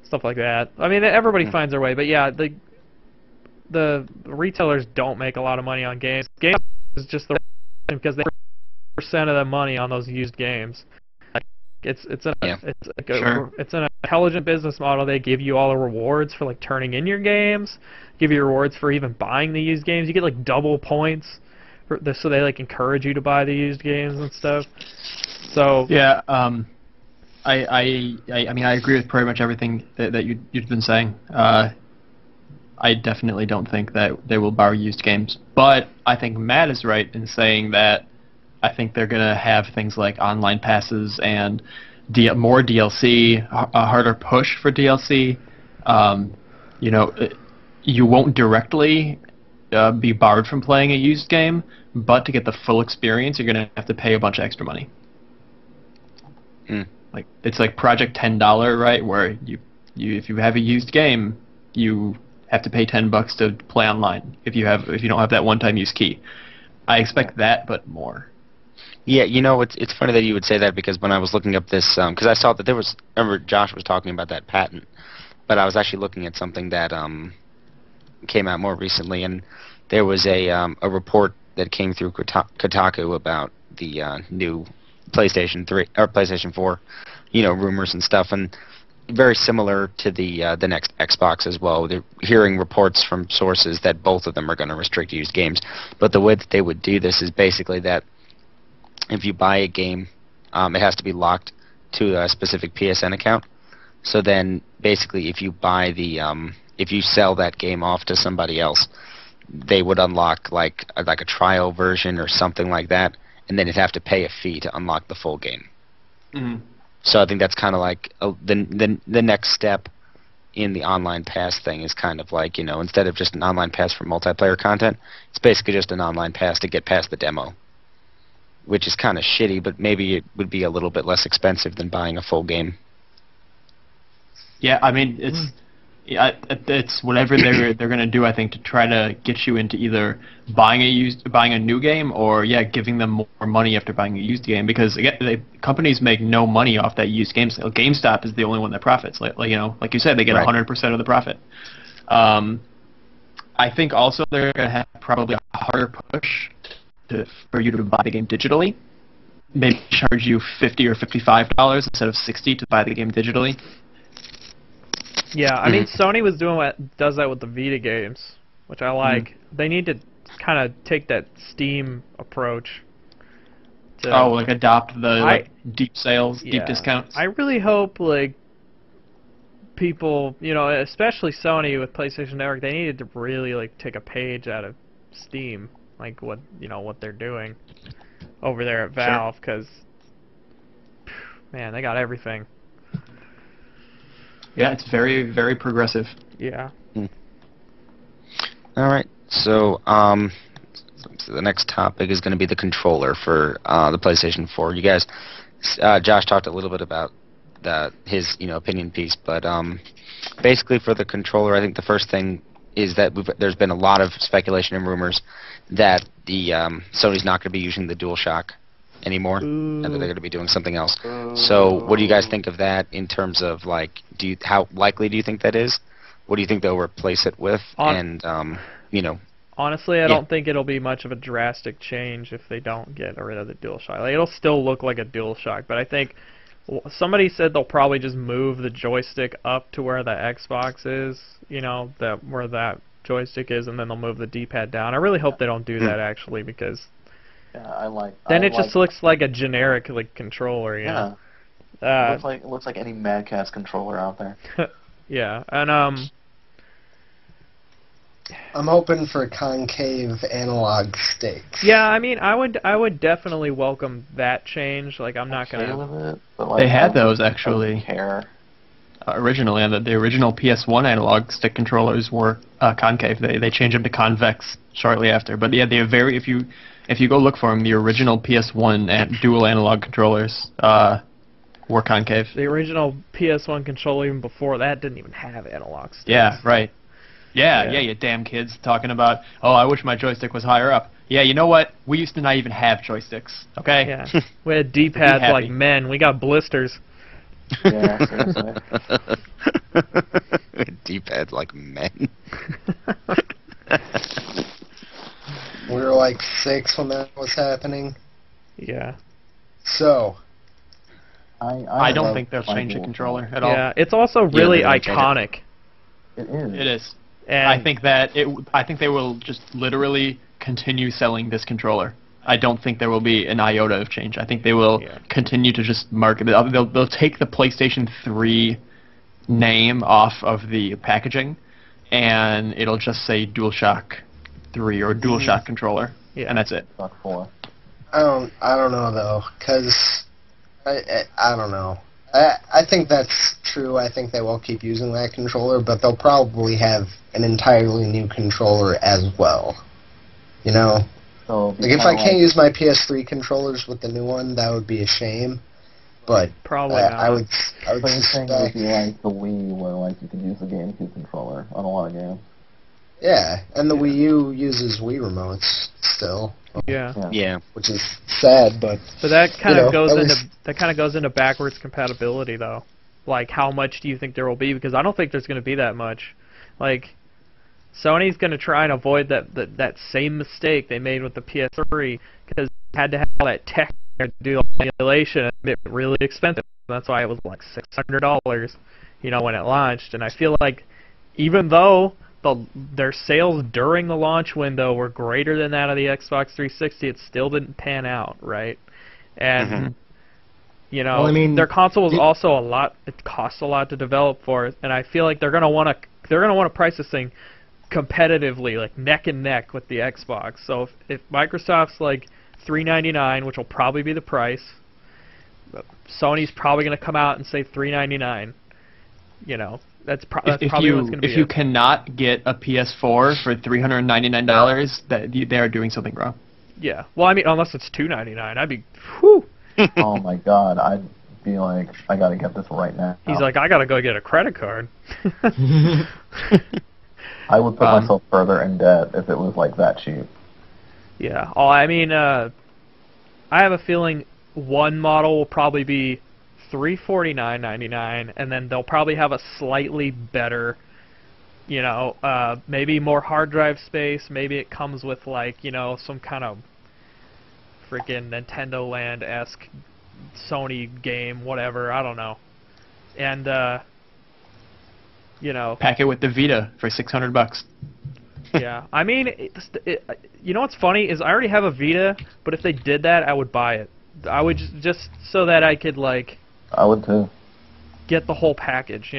stuff like that. I mean, everybody finds their way, but yeah, the retailers don't make a lot of money on games. Games is just the because they % of the money on those used games. Yeah. It's an intelligent business model. They give you all the rewards for like turning in your games, give you rewards for even buying the used games. You get like double points so they like encourage you to buy the used games and stuff. So yeah, I mean I agree with pretty much everything that you've been saying. I definitely don't think that they will borrow used games, but I think Matt is right in saying that I think they're gonna have things like online passes and more DLC, a harder push for DLC. You know, you won't directly be barred from playing a used game, but to get the full experience, you're gonna have to pay a bunch of extra money. Like it's like Project $10, right? Where you if you have a used game, you have to pay $10 to play online if you don't have that one-time use key. I expect that, but more. Yeah, you know, it's funny that you would say that because when I was looking up this, because I saw that there was, remember Josh was talking about that patent, but I was actually looking at something that came out more recently, and there was a report that came through Kotaku about the new PlayStation 3 or PlayStation 4, you know, rumors and stuff, and very similar to the next Xbox as well. They're hearing reports from sources that both of them are going to restrict used games, but the way that they would do this is basically that if you buy a game, it has to be locked to a specific PSN account. So then, basically, if you buy the, if you sell that game off to somebody else, they would unlock like a trial version or something like that, and then you'd have to pay a fee to unlock the full game. Mm-hmm. So I think that's kind of like the next step in the online pass thing is kind of like, you know, instead of just an online pass for multiplayer content, it's basically just an online pass to get past the demo, which is kind of shitty, but maybe it would be a little bit less expensive than buying a full game. Yeah, I mean, it's whatever they're going to do, I think, to try to get you into either buying a new game or giving them more money after buying a used game, because again, companies make no money off that used game sale. GameStop is the only one that profits. Like you know, like you said, they get 100% of the profit. I think also they're going to have probably a harder push for you to buy the game digitally. Maybe charge you $50 or $55 instead of $60 to buy the game digitally. Yeah, I mean, Sony does that with the Vita games, which I like. They need to kind of take that Steam approach. Like adopt the deep sales, deep discounts. I really hope like people, you know, especially Sony with PlayStation Network, they needed to really like take a page out of Steam, like what they're doing over there at Valve, because man, they got everything. Yeah, it's very, very progressive. Yeah. All right. So, the next topic is going to be the controller for the PlayStation 4. You guys, Josh talked a little bit about his opinion piece, but basically for the controller, I think the first thing is that there's been a lot of speculation and rumors that the Sony's not going to be using the DualShock anymore, and that they're going to be doing something else. So, what do you guys think of that in terms of like, how likely do you think that is? What do you think they'll replace it with? Honestly, I don't think it'll be much of a drastic change if they don't get rid of the DualShock. Like, it'll still look like a DualShock, but I think somebody said they'll probably just move the joystick up to where the Xbox is, where that joystick is, and then they'll move the D-pad down. I really hope they don't do that, actually, because then it just looks like a generic controller. Yeah. It looks like any Mad Catz controller out there. Yeah, and I'm hoping for concave analog sticks. Yeah, I mean, I would definitely welcome that change. Like, I'm not gonna. They had those actually. Care. Originally, and the original PS1 analog stick controllers were concave. They changed them to convex shortly after. But yeah, they're very. If you go look for them, the original PS1 and dual analog controllers were concave. The original PS1 controller, even before that, didn't even have analog sticks. Yeah, right. Yeah, you damn kids talking about, oh, I wish my joystick was higher up. Yeah, you know what? We used to not even have joysticks, okay? Yeah. We had D-pads like men. We got blisters. Yeah, seriously. D-pads like men. We were like 6 when that was happening. Yeah. So, I don't love think they'll my change the dual controller shock. at all. Yeah, it's also really they're gonna change it. iconic. It is. It is. And I think they will just literally continue selling this controller. I don't think there will be an iota of change. I think they will continue to just market it. They'll take the PlayStation 3 name off of the packaging, and it'll just say DualShock 3 or DualShock controller, and that's it. Shock 4. I don't know though, cause I don't know. I think that's true. I think they will keep using that controller, but they'll probably have an entirely new controller as well. You know, So like if I can't use my PS3 controllers with the new one, that would be a shame. But probably not. I would So you're saying it would suspect. be like the Wii, where like you could use the GameCube controller on a lot of games. Yeah, and the Wii U uses Wii remotes still. Yeah. Yeah. Which is sad, but But that kind of goes at into least- backwards compatibility though. Like how much do you think there will be? Because I don't think there's going to be that much. Like Sony's going to try and avoid that same mistake they made with the PS3 because they had to have all that tech to do all the emulation and it really expensive. That's why it was like $600, when it launched. And I feel like even though their sales during the launch window were greater than that of the Xbox 360, it still didn't pan out, right? And Well, I mean, their console was also a lot. It costs a lot to develop for it, and I feel like they're gonna want to price this thing competitively, like neck and neck with the Xbox. So if Microsoft's like $399, which will probably be the price, Sony's probably gonna come out and say $399. That's probably what's gonna be. If you cannot get a PS4 for $399, they are doing something wrong. Yeah. Well, I mean, unless it's $299, I'd be. Whew. Oh my god, I'd be like, I gotta get this right now. He's like, I gotta go get a credit card. I would put myself further in debt if it was like that cheap. Yeah. Oh, I mean, I have a feeling one model will probably be $349.99, and then they'll probably have a slightly better, maybe more hard drive space. Maybe it comes with like, some kind of freaking Nintendo Land-esque Sony game, whatever. I don't know. And Pack it with the Vita for $600. yeah. I mean, what's funny is I already have a Vita, but if they did that, I would buy it. I would just so that I could like. I would too. Get the whole package,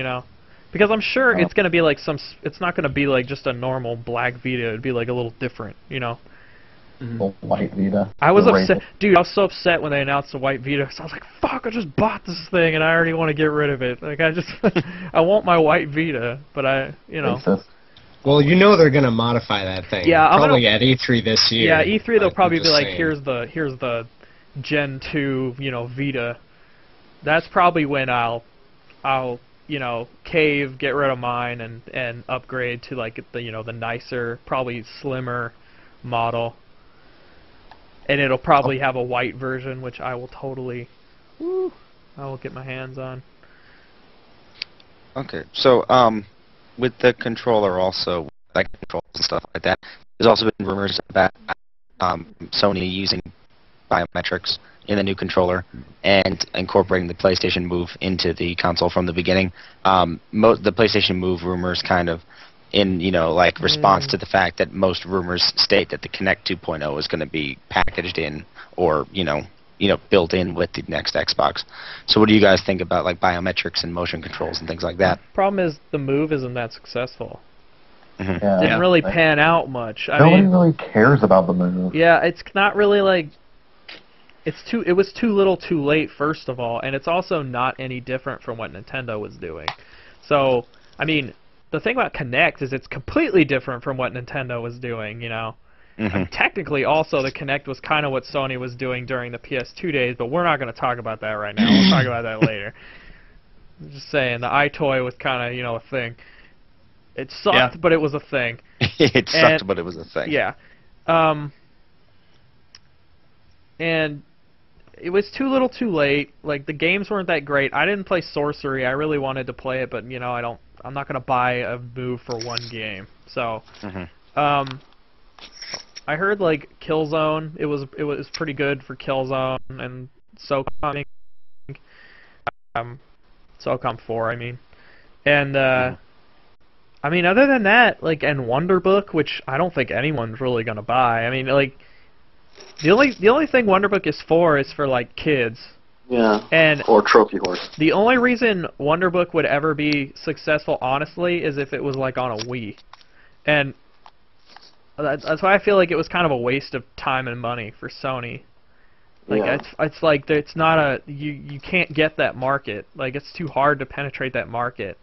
because I'm sure it's gonna be like it's not gonna be like just a normal black Vita. It'd be like a little different, The white Vita. I was The upset, razor. dude. I was so upset when they announced the white Vita. So I was like, "Fuck! I just bought this thing, and I already want to get rid of it. Like, I want my white Vita, but Racist. Well, they're gonna modify that thing. Yeah, probably at E3 this year. Yeah, E3 they'll probably be just like, saying. here's the Gen 2, Vita. That's probably when I'll cave, get rid of mine, and upgrade to like the nicer, probably slimmer model. And it'll probably have a white version, which I will totally, I will get my hands on. Okay, so with the controller also, like controls and stuff like that, there's also been rumors about Sony using biometrics in the new controller and incorporating the PlayStation Move into the console from the beginning. The PlayStation Move rumors kind of in response to the fact that most rumors state that the Kinect 2.0 is going to be packaged in or built in with the next Xbox. So what do you guys think about like biometrics and motion controls and things like that? Problem is the Move isn't that successful. Yeah. Didn't really pan out much. Nobody really cares about the Move. Yeah, it's not really like it was too little too late, first of all, and it's also not any different from what Nintendo was doing. So, I mean, the thing about Kinect is it's completely different from what Nintendo was doing, And technically, also, the Kinect was kind of what Sony was doing during the PS2 days, but we're not going to talk about that right now. We'll talk about that later. I'm just saying, the iToy was kind of, a thing. It sucked, but it was a thing. It sucked, but it was a thing. Yeah. And it was too little too late. Like, the games weren't that great. I didn't play Sorcery. I really wanted to play it, but, I'm not going to buy a Move for one game. So, I heard, like, Killzone, it was pretty good for Killzone and SOCOM. SOCOM 4, I mean. And, I mean, other than that, like, and Wonderbook, which I don't think anyone's really gonna buy. I mean, like, the only thing Wonderbook is for, like, kids. Yeah. And or trophy horse. the only reason Wonderbook would ever be successful, honestly, is if it was, like, on a Wii. And that's why I feel like it was kind of a waste of time and money for Sony. Like, Yeah. it's like, it's not a, you can't get that market. Like, it's too hard to penetrate that market.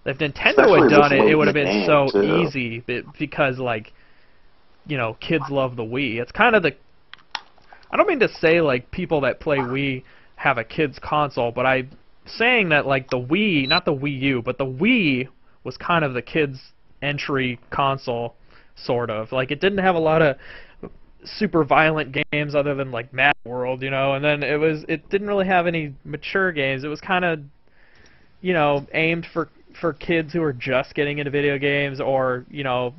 If Nintendo Especially had done this it, late it would have in the been game, so too. easy, because, like, you know, kids love the Wii. It's kind of the, I don't mean to say, like, people that play Wii have a kid's console, but I'm saying that, like, the Wii, not the Wii U, but the Wii was kind of the kid's entry console, sort of. Like, it didn't have a lot of super violent games other than, like, Mad World, you know, and then it didn't really have any mature games. It was kind of, you know, aimed for kids who are just getting into video games, or, you know,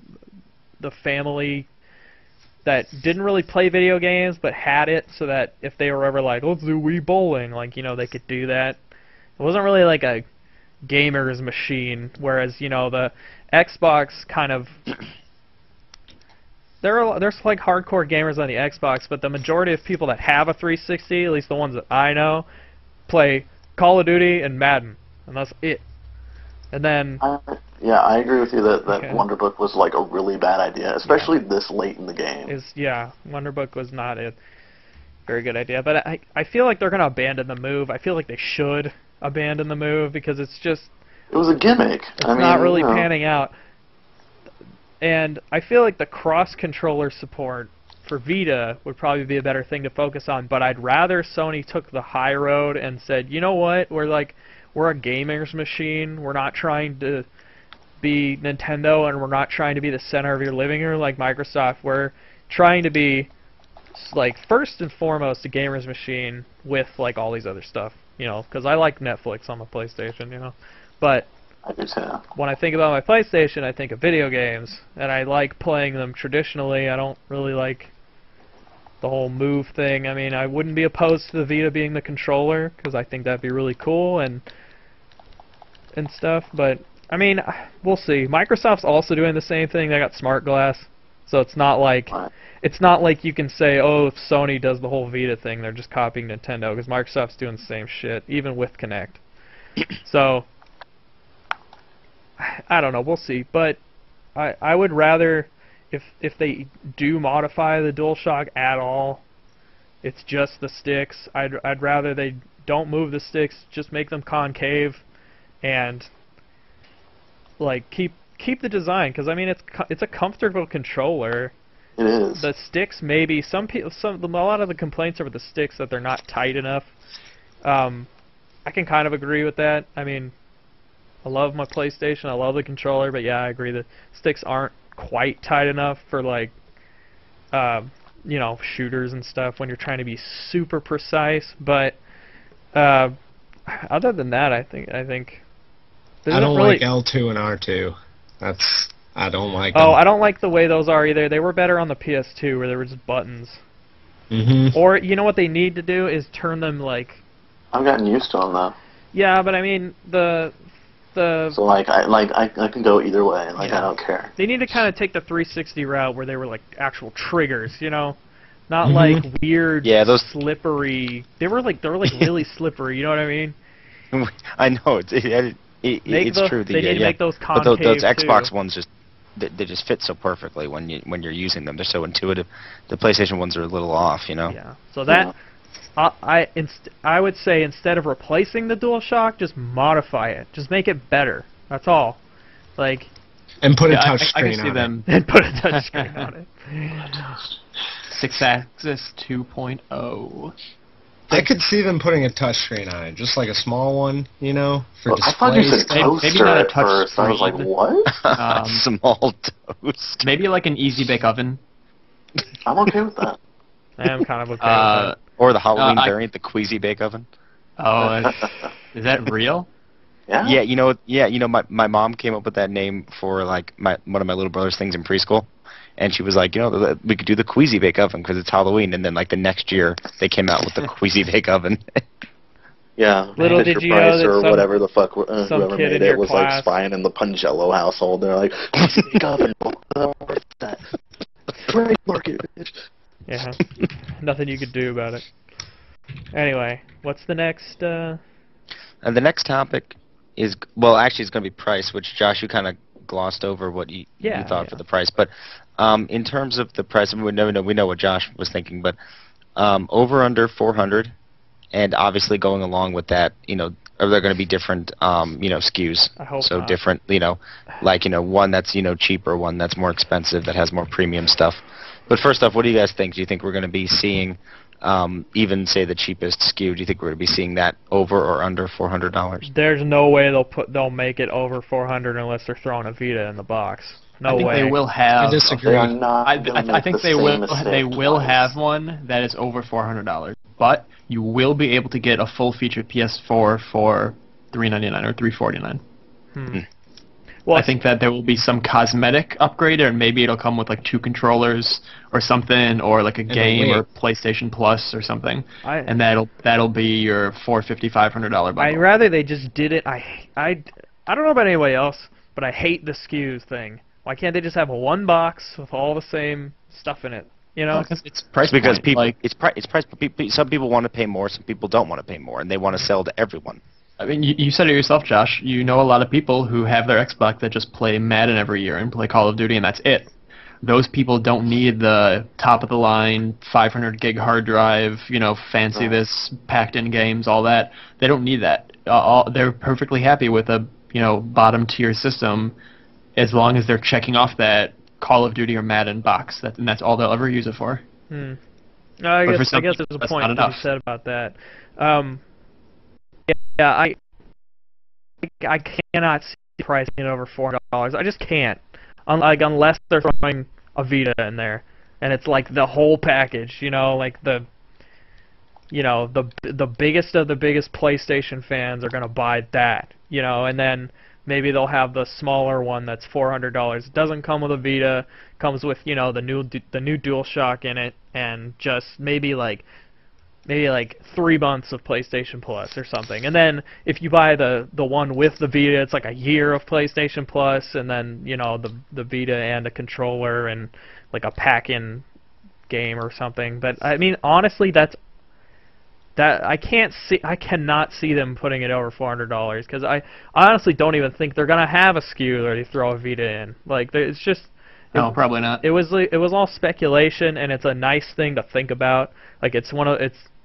the family that didn't really play video games but had it, so that if they were ever like, let's do Wii bowling, like, you know, they could do that. It wasn't really like a gamer's machine, whereas, you know, the Xbox kind of, there's like hardcore gamers on the Xbox, but the majority of people that have a 360, at least the ones that I know, play Call of Duty and Madden, and that's it. And then Yeah, I agree with you that Okay. Wonderbook was like a really bad idea, especially this late in the game. Wonderbook was not a very good idea, but I feel like they're gonna abandon the move. I feel like they should abandon the move, because it's just, It was a gimmick. it's I mean, not really you know, panning out. And I feel like the cross-controller support for Vita would probably be a better thing to focus on, but I'd rather Sony took the high road and said, you know what, we're a gamer's machine, we're not trying to be Nintendo, and we're not trying to be the center of your living room like Microsoft. We're trying to be, like, first and foremost a gamer's machine with, like, all these other stuff, you know, because I like Netflix on my PlayStation, you know, but I do too. when I think about my PlayStation, I think of video games, and I like playing them traditionally. I don't really like the whole move thing. I mean, I wouldn't be opposed to the Vita being the controller, because I think that'd be really cool and stuff, but I mean, we'll see. Microsoft's also doing the same thing. They got Smart Glass, so it's not like you can say, oh, if Sony does the whole Vita thing, they're just copying Nintendo, because Microsoft's doing the same shit, even with Kinect. So I don't know. We'll see. But I would rather, if they do modify the DualShock at all, it's just the sticks. I'd rather they don't move the sticks, just make them concave, and like keep the design, because I mean it's a comfortable controller. It is. The sticks, maybe a lot of the complaints over the sticks that they're not tight enough. I can kind of agree with that. I mean, I love my PlayStation, I love the controller, but yeah, I agree the sticks aren't quite tight enough for, like, you know, shooters and stuff when you're trying to be super precise. But other than that, I think I don't really like L2 and R2. I don't like Oh, them. I don't like the way those are either. They were better on the PS2, where there were just buttons. Or, you know what they need to do is turn them, like... I've gotten used to them though. Yeah, but I mean, the So like I can go either way. Like, Yeah. I don't care. They need to kind of take the 360 route, where they were like actual triggers, you know, not like weird, Yeah, those- slippery. They were like really slippery. You know what I mean? I know it's true. They need to make those But concave those Xbox too. ones just they just fit so perfectly when you're using them. They're so intuitive. The PlayStation ones are a little off, you know. Yeah. So that I would say, instead of replacing the DualShock, just modify it. Just make it better. That's all. Like, And put a Yeah, touch I can screen see on them. and put a touchscreen on it. 6-axis 2.0. I could see them putting a touch screen on it, just like a small one, you know, for Well, I thought you display said stuff. toaster maybe not a at touch first. I was like, screen. what? Small toast. Maybe like an easy bake oven. I'm okay with that. I am kind of okay with that. Or the Halloween I- variant, the Queasy Bake Oven. Oh, is that real? Yeah. Yeah, my mom came up with that name for like one of my little brother's things in preschool, and she was like, we could do the Queasy Bake Oven because it's Halloween, and then like the next year they came out with the Queasy Bake Oven. Yeah, Little Fisher did you know Price that or some- whatever the fuck some whoever kid made in your it was class- like spying in the Pungello household. They're like, sneak up and what's that? Trade market, bitch. Yeah. Nothing you could do about it. Anyway, what's the next? And the next topic is, well, actually, it's going to be price, which Josh, you kind of glossed over what you thought for the price. But in terms of the price, we know what Josh was thinking, but over under 400, and obviously going along with that, are there going to be different, SKUs? I hope so not. different, like one that's cheaper, one that's more expensive, that has more premium stuff. But first off, what do you guys think? Do you think we're going to be seeing, even say the cheapest SKU? Do you think we're going to be seeing that over or under $400? There's no way they'll make it over 400 unless they're throwing a Vita in the box. No I think way. they will have. I disagree. They are not I gonna I make think the they same will. mistake They will twice. have one that is over $400, but you will be able to get a full-featured PS4 for $399 or $349. Well, I think that there will be some cosmetic upgrade, or maybe it'll come with like 2 controllers or something, or like a game or PlayStation Plus or something, and that'll be your $450, $500 bundle. I'd rather they just did it. I don't know about anybody else, but I hate the SKUs thing. Why can't they just have one box with all the same stuff in it? Because it's price Because point. people, Like, it's price. Some people want to pay more, some people don't want to pay more, and they want to sell to everyone. I mean, you said it yourself, Josh. You know a lot of people who have their Xbox that just play Madden every year and play Call of Duty, and that's it. Those people don't need the top-of-the-line 500 gig hard drive, fancy this, packed-in games, all that. They don't need that. They're perfectly happy with a, bottom-tier system as long as they're checking off that Call of Duty or Madden box, and that's all they'll ever use it for. No, I But for guess some there's people, a that's point not to be enough. said about that. I cannot see pricing it over $400. I just can't. Unless they're throwing a Vita in there, and it's like the whole package. Like the biggest of the biggest PlayStation fans are gonna buy that. And then maybe they'll have the smaller one that's $400. It doesn't come with a Vita. Comes with the new DualShock in it, and just maybe like 3 months of PlayStation Plus or something. And then if you buy the one with the Vita, it's like a year of PlayStation Plus, and then the Vita and a controller and like a pack-in game or something. But I mean, honestly, I cannot see them putting it over $400, because I honestly don't even think they're gonna have a SKU where they throw a Vita in. Like, it's just. No, probably not. It was all speculation, and it's a nice thing to think about. Like,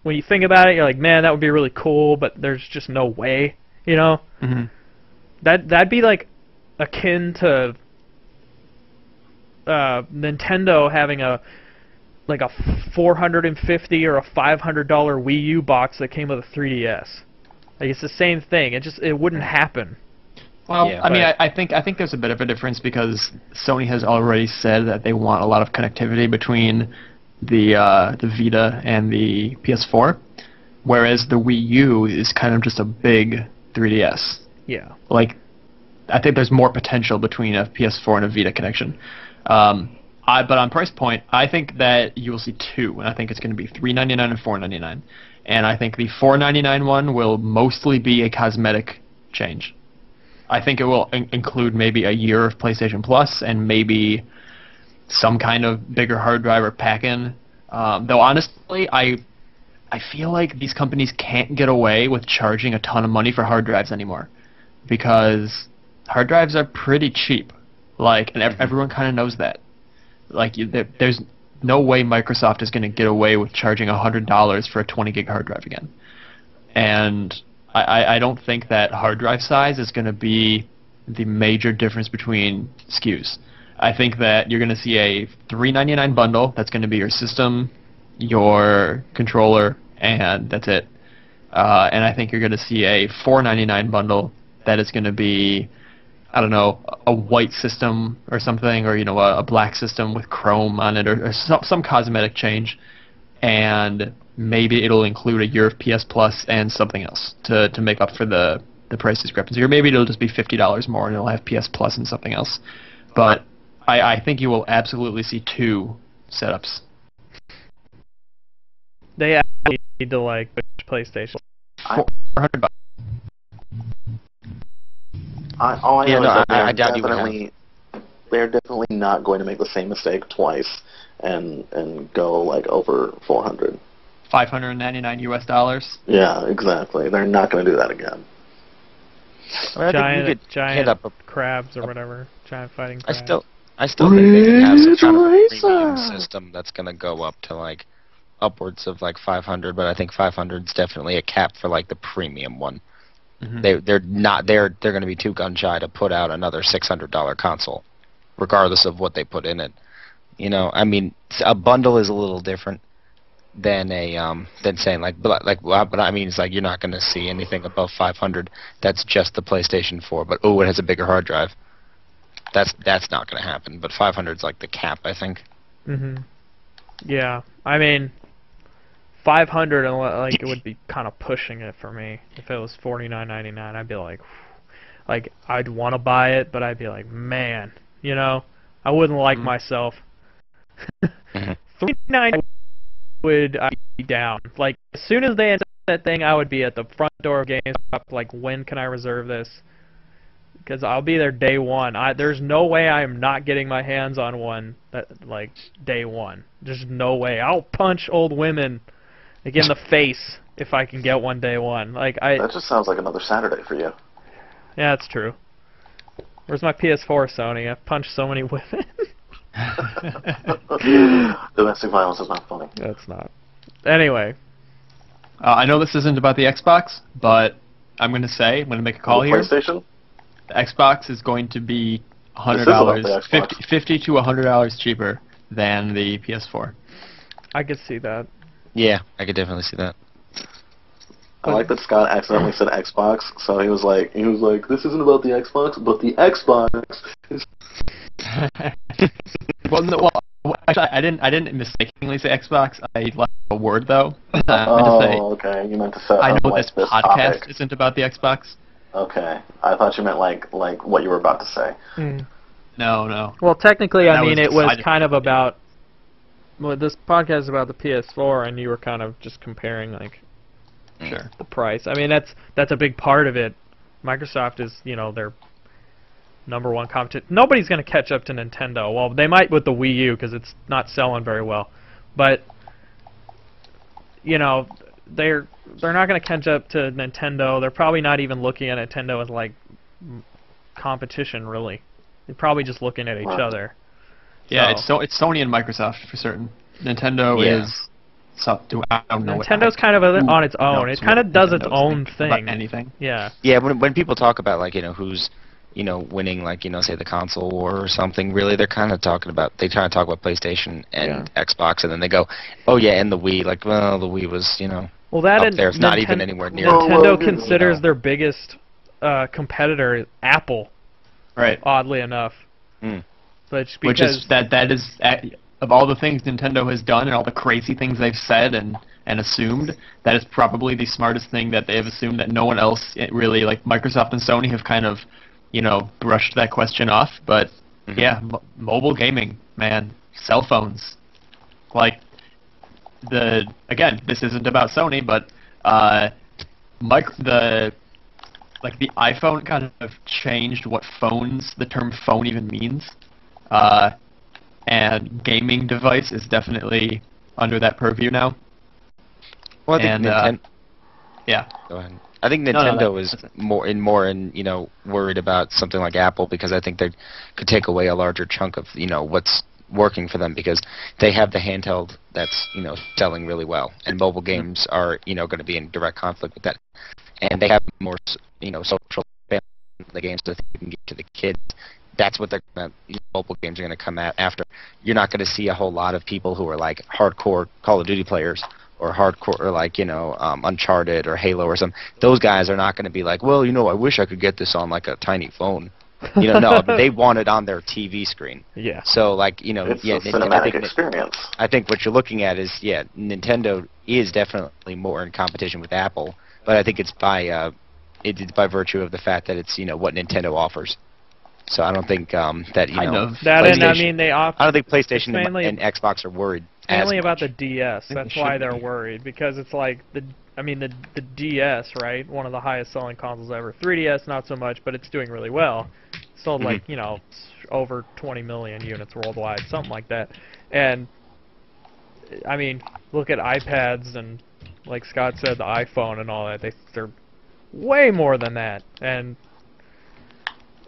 when you think about it, you're like, man, that would be really cool, but there's just no way, Mm-hmm. That'd be like akin to Nintendo having a $450 or a $500 Wii U box that came with a 3DS. Like, it's the same thing. It wouldn't happen. Well, Yeah, I mean, I think there's a bit of a difference, because Sony has already said that they want a lot of connectivity between the Vita and the PS4, whereas the Wii U is kind of just a big 3DS. Yeah. Like, I think there's more potential between a PS4 and a Vita connection. But on price point, I think that you will see 2, and I think it's going to be $399 and $499. And I think the $499 one will mostly be a cosmetic change. I think it will include maybe a year of PlayStation Plus and maybe some kind of bigger hard drive or pack-in. Though honestly, I feel like these companies can't get away with charging a ton of money for hard drives anymore, because hard drives are pretty cheap. Like, and everyone kind of knows that. Like, there's no way Microsoft is going to get away with charging $100 for a 20 gig hard drive again. And I don't think that hard drive size is going to be the major difference between SKUs. I think that you're going to see a $399 bundle that's going to be your system, your controller, and that's it. And I think you're going to see a $499 bundle that is going to be, I don't know, a white system or something, or a black system with chrome on it, or some cosmetic change, and maybe it'll include a year of PS Plus and something else to make up for the price discrepancy, or maybe it'll just be $50 more and it'll have PS Plus and something else. But I think you will absolutely see 2 setups. They actually need to push PlayStation $400. All I know is that I doubt you would have. they're definitely not going to make the same mistake twice and go like over 400. $599 US. Yeah, exactly. They're not going to do that again. I think you could giant hit up crabs or whatever. Giant fighting crabs. I still think they can have some kind of premium system that's going to go up to like upwards of like 500, but I think 500 is definitely a cap for like the premium one. Mm-hmm. They're going to be too gun shy to put out another $600 console, regardless of what they put in it. You know, I mean, a bundle is a little different than saying but I mean, it's like you're not going to see anything above 500 that's just the PlayStation 4, but it has a bigger hard drive. That's not going to happen. But 500 is like the cap, I think. Yeah, I mean, 500 like it would be kind of pushing it for me. If it was $49.99, I'd be like I'd want to buy it, but I'd be like, man, you know, I wouldn't like myself. $3.99 would I be down. Like as soon as they announced that thing, I would be at the front door of GameStop. Like, when can I reserve this? Because I'll be there day one. There's no way I am not getting my hands on one like day one. There's no way. I'll punch old women like in the face if I can get one day one. That just sounds like another Saturday for you. Yeah, that's true. Where's my PS4, Sony? I've punched so many women. Domestic violence is not funny. That's not. Anyway. I know this isn't about the Xbox, but I'm going to make a call here. PlayStation? The Xbox is going to be $100, 50 to $100 cheaper than the PS4. I could see that. Yeah, I could definitely see that. I like that Scott accidentally said Xbox, so he was like, this isn't about the Xbox, but the Xbox is... Actually, I didn't mistakenly say Xbox. I left a word though. Okay. You meant to say. I know like this podcast topic isn't about the Xbox. Okay, I thought you meant like what you were about to say. No. Well, technically, I mean, it was decided. kind of about. Well, this podcast is about the PS4, and you were kind of just comparing the price. I mean, that's a big part of it. Microsoft is, their #1 competition. Nobody's going to catch up to Nintendo. Well, they might with the Wii U because it's not selling very well, but they're not going to catch up to Nintendo. They're probably not even looking at Nintendo as like competition, really. They're probably just looking at each other. Yeah, it's Sony and Microsoft for certain. Nintendo is something. I don't know. Nintendo's kind of on its own. It kind of does its own thing. About anything. Yeah. Yeah. When people talk about who's winning, say the console war or something, really they're kind of talking about PlayStation and Xbox, and then they go, oh yeah, and the Wii. Like, well, the Wii was well, that up there. It's not even anywhere near. Nintendo considers their biggest competitor Apple. Right. Oddly enough. Which is that is of all the things Nintendo has done and all the crazy things they've said and assumed, that is probably the smartest thing that they have assumed that no one else really, like Microsoft and Sony, have kind of brushed that question off. But yeah, mobile gaming, man, cell phones, again, this isn't about Sony, but the iPhone kind of changed what the term phone even means. And gaming device is definitely under that purview now. Well, I think yeah. Go ahead. I think Nintendo is more worried about something like Apple, because I think they could take away a larger chunk of what's working for them, because they have the handheld that's selling really well, and mobile games are going to be in direct conflict with that, and they have more social family games that they can get to the kids. That's what mobile games are going to come after. You're not going to see a whole lot of people who are like hardcore Call of Duty players or hardcore or Uncharted or Halo or something. Those guys are not going to be like, well, I wish I could get this on like a tiny phone. No, they want it on their TV screen. Yeah. it's So a cinematic experience. I think what you're looking at is Nintendo is definitely more in competition with Apple, but I think it's by virtue of the fact that it's what Nintendo offers. So I don't think that that, and I mean they offer. I don't think PlayStation and Xbox are worried mainly about the much. DS. think That's it why should they're be. worried, because it's like the DS, right? One of the highest selling consoles ever. 3DS not so much, but it's doing really well. Sold like over 20 million units worldwide, something like that. And I mean, look at iPads and, like Scott said, the iPhone and all that. They're way more than that, and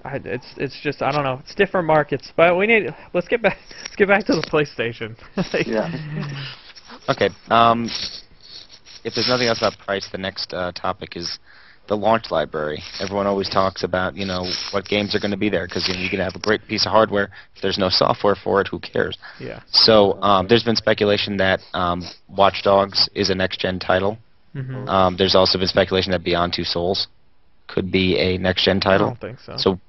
it's just, I don't know. It's different markets, but let's get back to the PlayStation. Yeah. Okay. If there's nothing else about price, the next topic is the launch library. Everyone always talks about, what games are going to be there, because you can have a great piece of hardware. If there's no software for it, who cares? Yeah. So there's been speculation that Watch Dogs is a next-gen title. Mm-hmm. There's also been speculation that Beyond Two Souls could be a next-gen I title. don't think so. So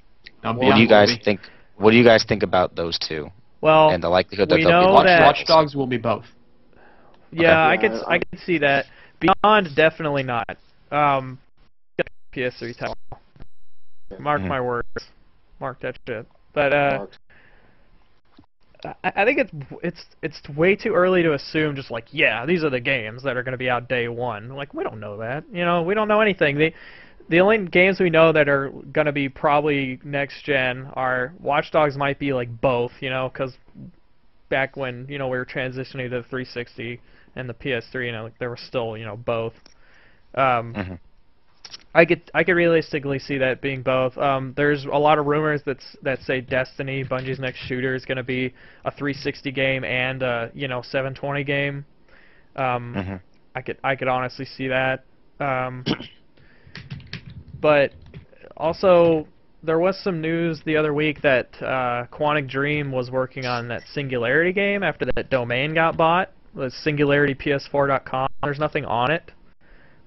Now, what do you guys think? What do you guys think about those two? Well, And the likelihood that we they'll be know launch that- Watch Dogs will be both. Yeah, Okay. I could see that. Beyond, definitely not. PS3 title. Mark my words. Mark that shit. But I think it's way too early to assume just like, yeah, these are the games that are going to be out day one. Like, we don't know that. We don't know anything. The only games we know that are going to be probably next gen are Watch Dogs might be like both, because back when, we were transitioning to the 360 and the PS3, like there were still, both. I could realistically see that being both. There's a lot of rumors that say Destiny, Bungie's next shooter, is going to be a 360 game and a 720 game. I could honestly see that. But also there was some news the other week that Quantic Dream was working on that Singularity game after that domain got bought. It was SingularityPS4.com. There's nothing on it,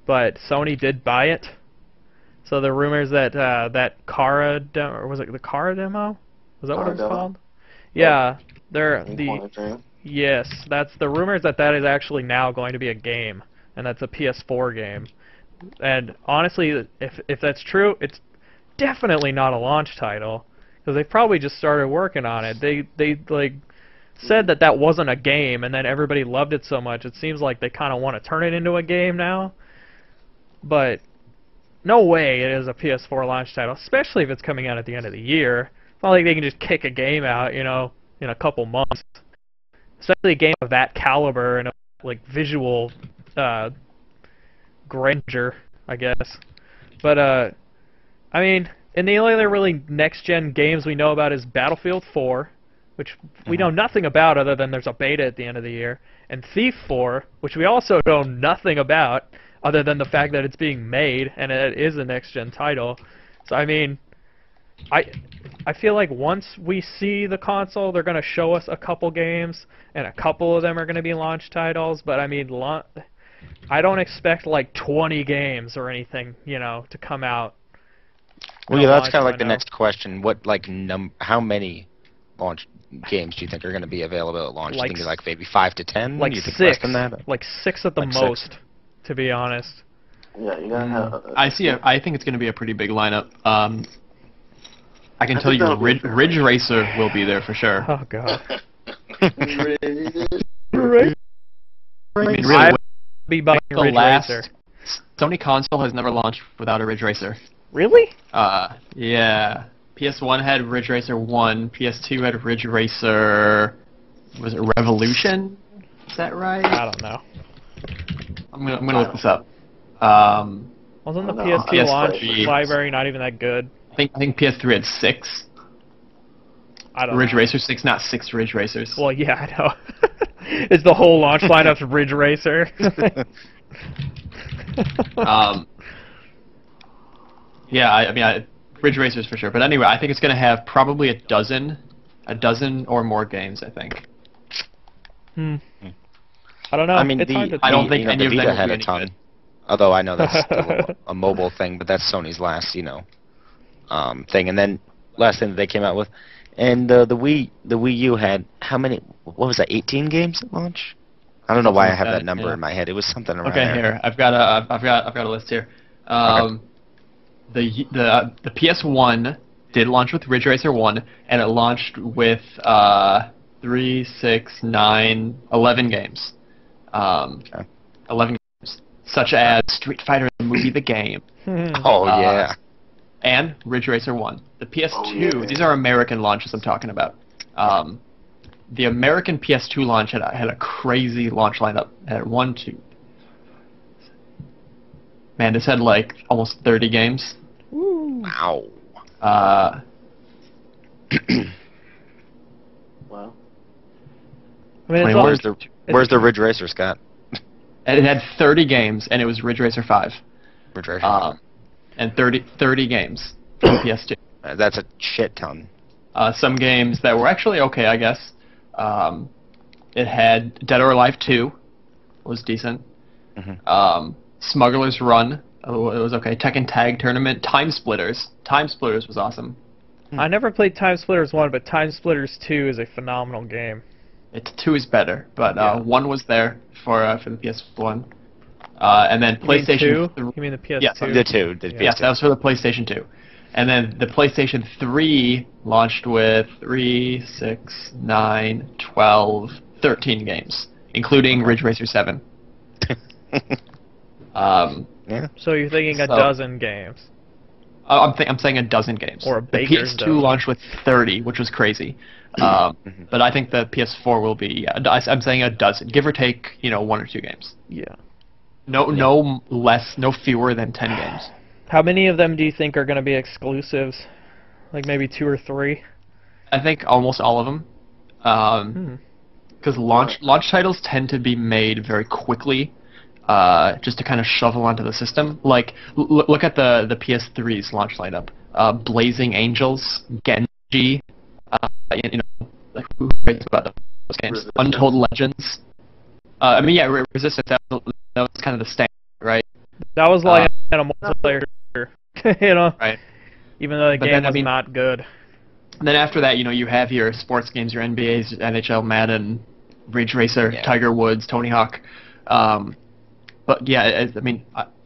but Sony did buy it. So the rumors that that Kara demo, or was it the Kara demo? Was that what it was called? Yeah, yes, that's the rumors that is actually now going to be a game, and that's a PS4 game. And honestly, if that's true, it's definitely not a launch title, because they probably just started working on it. They like said that wasn't a game, and then everybody loved it so much. It seems like they kind of want to turn it into a game now. But no way it is a PS4 launch title, especially if it's coming out at the end of the year. It's not like they can just kick a game out, in a couple months. Especially a game of that caliber and like visual grandeur, I guess. But I mean, and the only other really next-gen games we know about is Battlefield 4, which we know nothing about other than there's a beta at the end of the year, and Thief 4, which we also know nothing about other than the fact that it's being made and it is a next-gen title. So I mean, I feel like once we see the console, they're going to show us a couple games, and a couple of them are going to be launch titles, but I mean, I don't expect like 20 games or anything, to come out. Well, yeah, that's kind of like the next question. What, how many launch games do you think are going to be available at launch? Like, do you think maybe 5 to 10? Like you think 6. Less than that? Like 6 at the Like most, 6. to be honest. Yeah, you gotta have. I think it's going to be a pretty big lineup. I can tell you, Ridge Racer will be there for sure. Oh god. I mean, really, I'd be buying the Ridge last Racer. Sony console has never launched without a Ridge Racer. Really? Yeah. PS1 had Ridge Racer 1. PS2 had Ridge Racer. Was it Revolution? Is that right? I don't know. I'm gonna look this up. Wasn't the No, PS2 launch PS3. library not even that good? I think PS3 had 6. I don't Ridge know. Racer 6, not 6 Ridge Racers. Well, yeah, I know. Is the whole launch lineup Ridge Racer? Yeah, I mean, Ridge Racers for sure. But anyway, I think it's going to have probably a dozen or more games, I think. I don't know. I mean, it's hard to I don't tell. think any the of them Vita will had be a any ton. good. Although I know that's still a mobile thing, but that's Sony's last, thing. And then last thing that they came out with, and the Wii U had how many? What was that? 18 games at launch? I don't know why I have that number in my head. It was something around Okay, there. here I've got a list here. The PS1 did launch with Ridge Racer 1, and it launched with 3, 6, 9, 11 games. Okay. 11 games, such as Street Fighter the movie, the game. Oh yeah. And Ridge Racer 1. The PS2, these are American launches I'm talking about. The American PS2 launch had a crazy launch lineup. It had 1, 2. Man, this had like almost 30 games. Wow. Wow. I mean, Where's the Ridge Racer, Scott? And it had 30 games, and it was Ridge Racer 5. Ridge Racer. And 30 games for the PS2. That's a shit ton. Some games that were actually okay, I guess. It had Dead or Alive 2, was decent. Smuggler's Run, it was okay. Tekken Tag Tournament, Time Splitters. Time Splitters was awesome. I never played Time Splitters 1, but Time Splitters 2 is a phenomenal game. 2 is better, but 1 was there for the PS1. And then PlayStation 2? You mean the PS2? Yes, The 2. The PS2. Yes, that was for the PlayStation 2. And then the PlayStation 3 launched with 3, 6, 9, 12, 13 games, including Ridge Racer 7. Yeah. So you're thinking a dozen games. I'm saying a dozen games. Or a the baker's PS2 dozen. launched with 30, which was crazy. But I think the PS4 will be. I'm saying a dozen, give or take, 1 or 2 games. Yeah. No less, no fewer than 10 games. How many of them do you think are going to be exclusives? Like maybe 2 or 3? I think almost all of them. Because launch titles tend to be made very quickly. Just to kind of shovel onto the system. Like, look at the PS3's launch lineup. Blazing Angels, Genji, like, who writes about those games? Untold Legends. Resistance, that was kind of the standard, right? That was like a multiplayer, Right. Even though the game was not good. Then after that, you have your sports games, your NBA's, NHL, Madden, Ridge Racer, Tiger Woods, Tony Hawk. But yeah,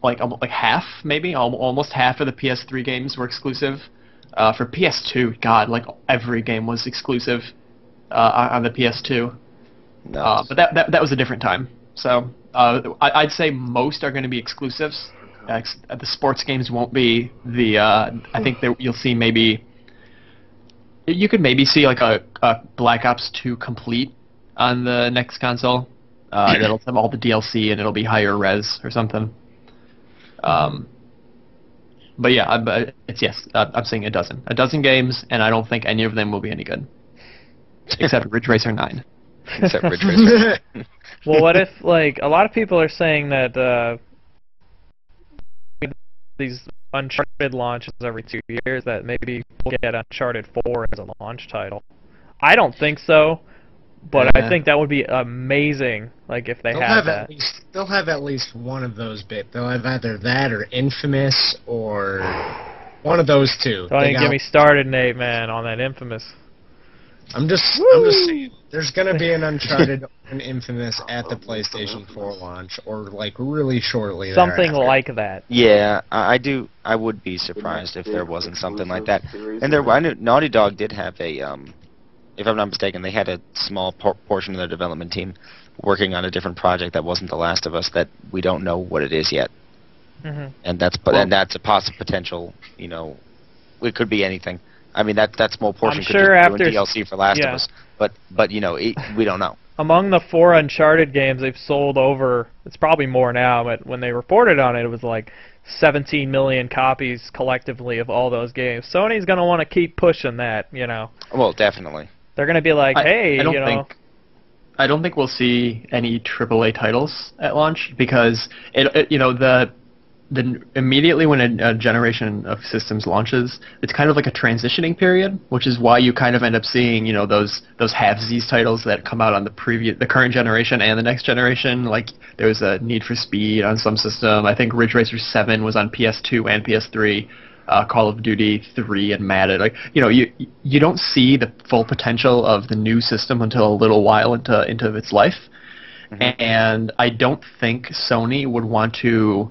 like half, maybe almost half of the PS3 games were exclusive. For PS2, God, like every game was exclusive on the PS2. No. But that was a different time. So I'd say most are going to be exclusives. The sports games won't be the. I think that you'll see maybe. You could maybe see like a Black Ops 2 Complete on the next console. That'll have all the DLC and it'll be higher res or something. But yeah, I'm saying a dozen games, and I don't think any of them will be any good, except Ridge Racer 9. Except Ridge Racer. Well, what if, like, a lot of people are saying that these Uncharted launches every 2 years, that maybe we'll get Uncharted 4 as a launch title. I don't think so, but I think that would be amazing, like, if they had that. They'll have at least one of those bit. They'll have either that or Infamous or one of those two. Don't even get me started, Nate, man, on that Infamous. I'm just saying, there's gonna be an Uncharted and Infamous at the PlayStation 4 launch, or like really shortly. Something thereafter. like that. Yeah, I would be surprised if there wasn't something like that. And I knew Naughty Dog did have a, if I'm not mistaken, they had a small portion of their development team working on a different project that wasn't The Last of Us that we don't know what it is yet. And that's a possible potential. It could be anything. I mean, that small portion could just be doing DLC for Last of Us, but we don't know. Among the 4 Uncharted games, they've sold over, it's probably more now, but when they reported on it, it was like 17 million copies collectively of all those games. Sony's going to want to keep pushing that, Well, definitely. They're going to be like, hey, I don't think we'll see any AAA titles at launch because immediately when a generation of systems launches, it's kind of like a transitioning period, which is why you kind of end up seeing those halvesies titles that come out on the current generation and the next generation. Like there was a Need for Speed on some system. I think Ridge Racer 7 was on PS2 and PS3. Call of Duty 3 and Madden. Like you don't see the full potential of the new system until a little while into its life, and I don't think Sony would want to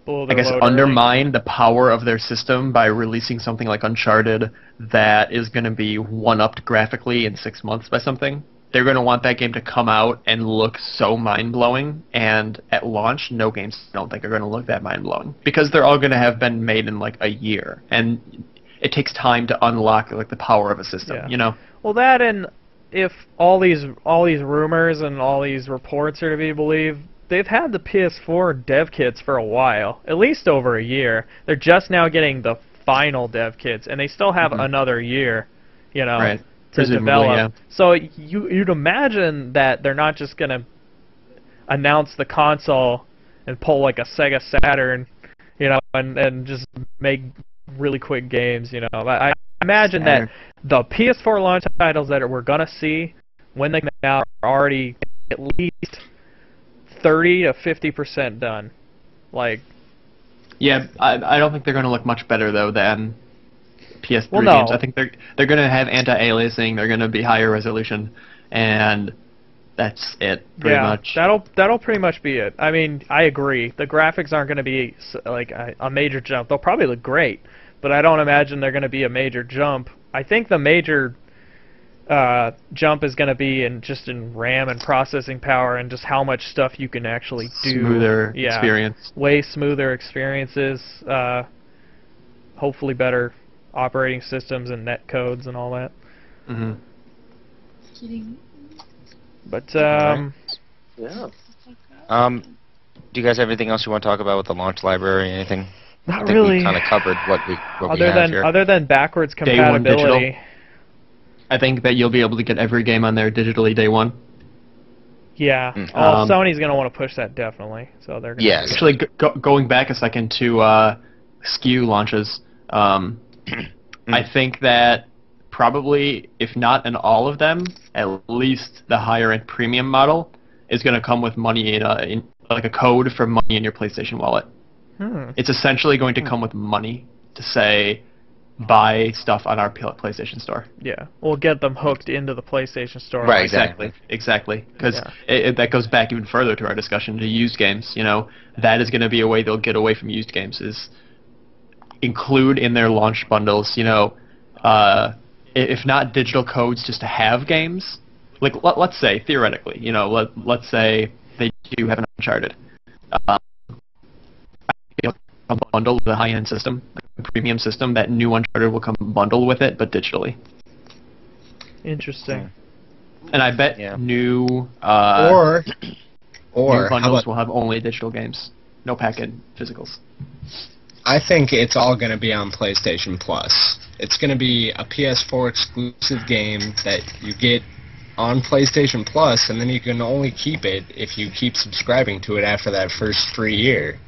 blow I their guess, load early. undermine the power of their system by releasing something like Uncharted that is going to be one-upped graphically in 6 months by something. They're going to want that game to come out and look so mind-blowing, and at launch, no games I don't think are going to look that mind-blowing, because they're all going to have been made in like a year, and it takes time to unlock like the power of a system, Yeah. you know? Well, that, and if all these rumors and all these reports are to be believed, they've had the PS4 dev kits for a while, at least over a year. They're just now getting the final dev kits, and they still have another year, you know, Right. to Presumably, develop. yeah. So you'd imagine that they're not just gonna announce the console and pull like a Sega Saturn, you know, and just make really quick games, you know. I imagine that the PS4 launch titles that we're gonna see when they come out are already at least 30 to 50% done. Like, Yeah, I don't think they're going to look much better though than PS3 Well, no. games. I think they're going to have anti-aliasing. They're going to be higher resolution, and that's it pretty much. That'll pretty much be it. I mean, I agree. The graphics aren't going to be like a major jump. They'll probably look great, but I don't imagine they're going to be a major jump. I think the major jump is going to be in RAM and processing power and just how much stuff you can actually do. Smoother experience. Way smoother experiences. Hopefully better operating systems and net codes and all that. Mm-hmm. But Yeah. Do you guys have anything else you want to talk about with the launch library? Anything? not I think really. we kind of covered what we Other have here. than backwards Day one compatibility. digital. I think that you'll be able to get every game on there digitally day one. Yeah. Oh, Sony's gonna want to push that definitely. So they're gonna Yes. Actually, going back a second to SKU launches, I think that probably, if not in all of them, at least the higher-end premium model is going to come with money in like a code for money in your PlayStation wallet. It's essentially going to come with money to say, buy stuff on our PlayStation Store. Yeah. We'll get them hooked into the PlayStation Store. Right. Exactly. Because Yeah. that goes back even further to our discussion to used games. You know, that is going to be a way they'll get away from used games, is include in their launch bundles, you know, if not digital codes just to have games. Like, let's say, theoretically, you know, let's say they do have an Uncharted. A bundle with a high-end system, a premium system, that new Uncharted will come bundled with it, but digitally. Interesting. And I bet new Or new how bundles about, will have only digital games, no pack-in physicals. I think it's all going to be on PlayStation Plus. It's going to be a PS4 exclusive game that you get on PlayStation Plus, and then you can only keep it if you keep subscribing to it after that first free year.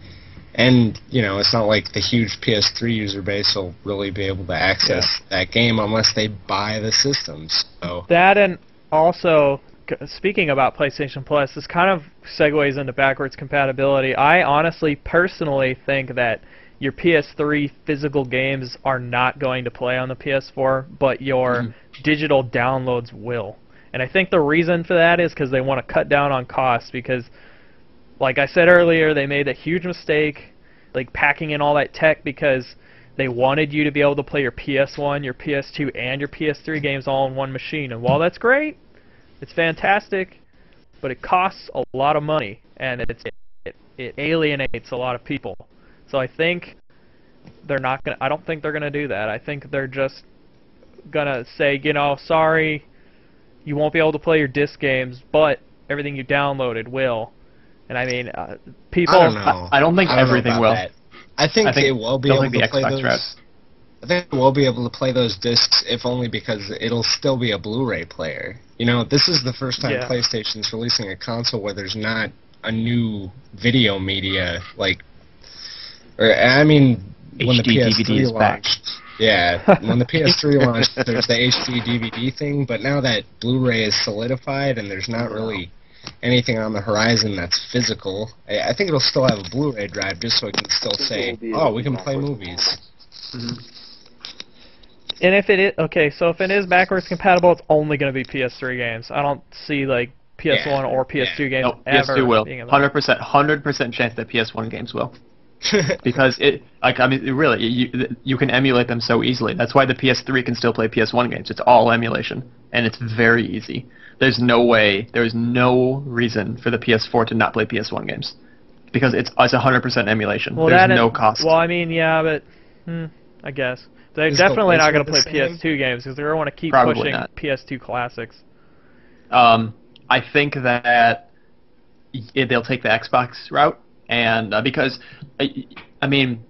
And, you know, it's not like the huge PS3 user base will really be able to access that game unless they buy the systems. So That, and also, speaking about PlayStation Plus, this kind of segues into backwards compatibility. I honestly, personally think that your PS3 physical games are not going to play on the PS4, but your digital downloads will. And I think the reason for that is because they want to cut down on costs, because, like I said earlier, they made a huge mistake, like packing in all that tech, because they wanted you to be able to play your PS1, your PS2, and your PS3 games all in one machine. And while that's great, it's fantastic, but it costs a lot of money, and it alienates a lot of people. So I think they're not gonna. I don't think they're gonna do that. I think they're just gonna say, you know, sorry, you won't be able to play your disc games, but everything you downloaded will. And I mean, people. I don't know. I don't think I don't know everything about will. that. I think they will be able to play those. Routes. I think we'll be able to play those discs, if only because it'll still be a Blu-ray player. You know, this is the first time PlayStation's releasing a console where there's not a new video media, like, or I mean, when the HD PS3 DVD is back. launched. Yeah, when the PS3 launched, there's the HD DVD thing, but now that Blu-ray is solidified and there's not really anything on the horizon that's physical, I think it'll still have a Blu-ray drive just so it can still say, oh, we can play movies. And if it is so if it is backwards compatible, it's only going to be PS3 games. I don't see like PS1 or PS2 games No, ever. PS2 will. being 100% chance that PS1 games will. Because really, you can emulate them so easily. That's why the PS3 can still play PS1 games. It's all emulation, and it's very easy. There's no reason for the PS4 to not play PS1 games, because it's 100% emulation. Well, There's no cost. Well, I mean, yeah, but I guess they're Is definitely the not going to play same? PS2 games because they're going to want to keep Probably pushing not. PS2 classics. I think that they'll take the Xbox route, and because I mean,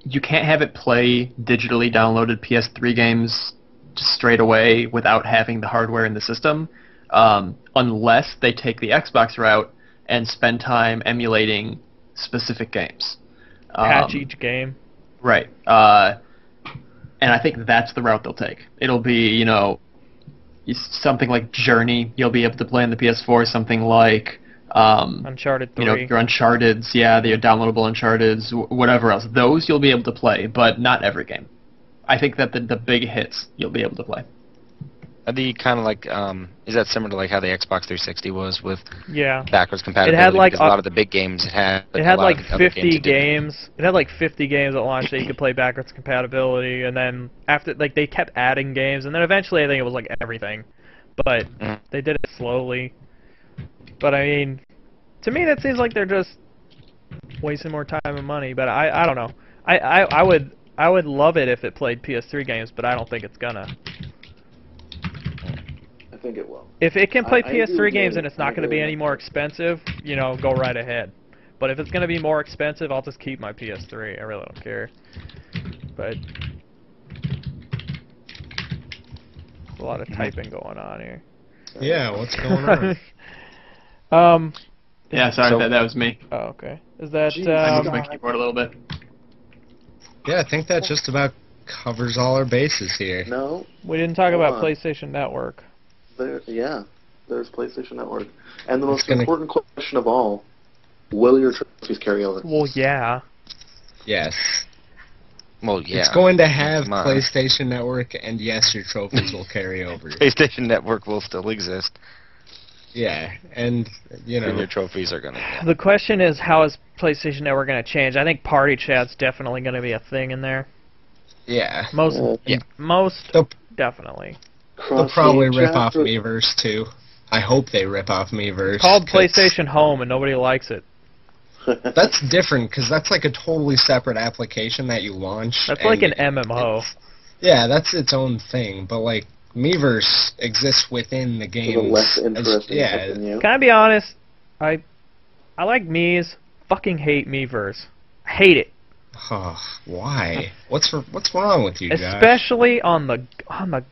you can't have it play digitally downloaded PS3 games just straight away without having the hardware in the system, unless they take the Xbox route and spend time emulating specific games. Patch each game. Right. And I think that's the route they'll take. It'll be, something like Journey, you'll be able to play on the PS4, something like Uncharted 3. your Uncharted's, the downloadable Uncharted's, whatever else. Those you'll be able to play, but not every game. I think that the big hits you'll be able to play. Are they kind of like, is that similar to like how the Xbox 360 was with Yeah. backwards compatibility? It had like because a lot of the big games had. It had a lot like of the other 50 didn't. games. It had like 50 games at launch that you could play backwards compatibility, and then after they kept adding games, and then eventually I think it was like everything, but they did it slowly. But I mean, to me that seems like they're just wasting more time and money. But I don't know. I would love it if it played PS3 games, but I don't think it's gonna. I think it will. If it can play I agree PS3 with games you. and it's not going to be any more expensive, go right ahead. But if it's going to be more expensive, I'll just keep my PS3. I really don't care. But a lot of typing going on here. Yeah, what's going on? Yeah, sorry, So- that was me. Oh, okay. Is that Jeez, I moved God. my keyboard a little bit. Yeah, I think that just about covers all our bases here. No, we didn't talk Hold about on. PlayStation Network. there's PlayStation Network. And the It's most gonna- important question of all, will your trophies carry over? Well, yeah. Yes. Well, yeah. It's going to have Come on. PlayStation Network, and yes, your trophies will carry over. PlayStation Network will still exist, Yeah, and, and your trophies are gonna. The question is, how is PlayStation Network going to change? I think party chat's definitely going to be a thing in there. yeah. Most, Yeah. most They'll, definitely. they'll probably Cross-game rip chat off for- Miiverse, too. I hope they rip off Miiverse. It's called 'cause PlayStation Home, and nobody likes it. That's different, because that's like a totally separate application that you launch. That's like an and MMO. Yeah, that's its own thing, but like Miiverse exists within the For game. the less interesting yeah, than you. Can I be honest? I like Mii's. Fucking hate Miiverse. I hate it. why? What's wrong with you, Josh? Especially on the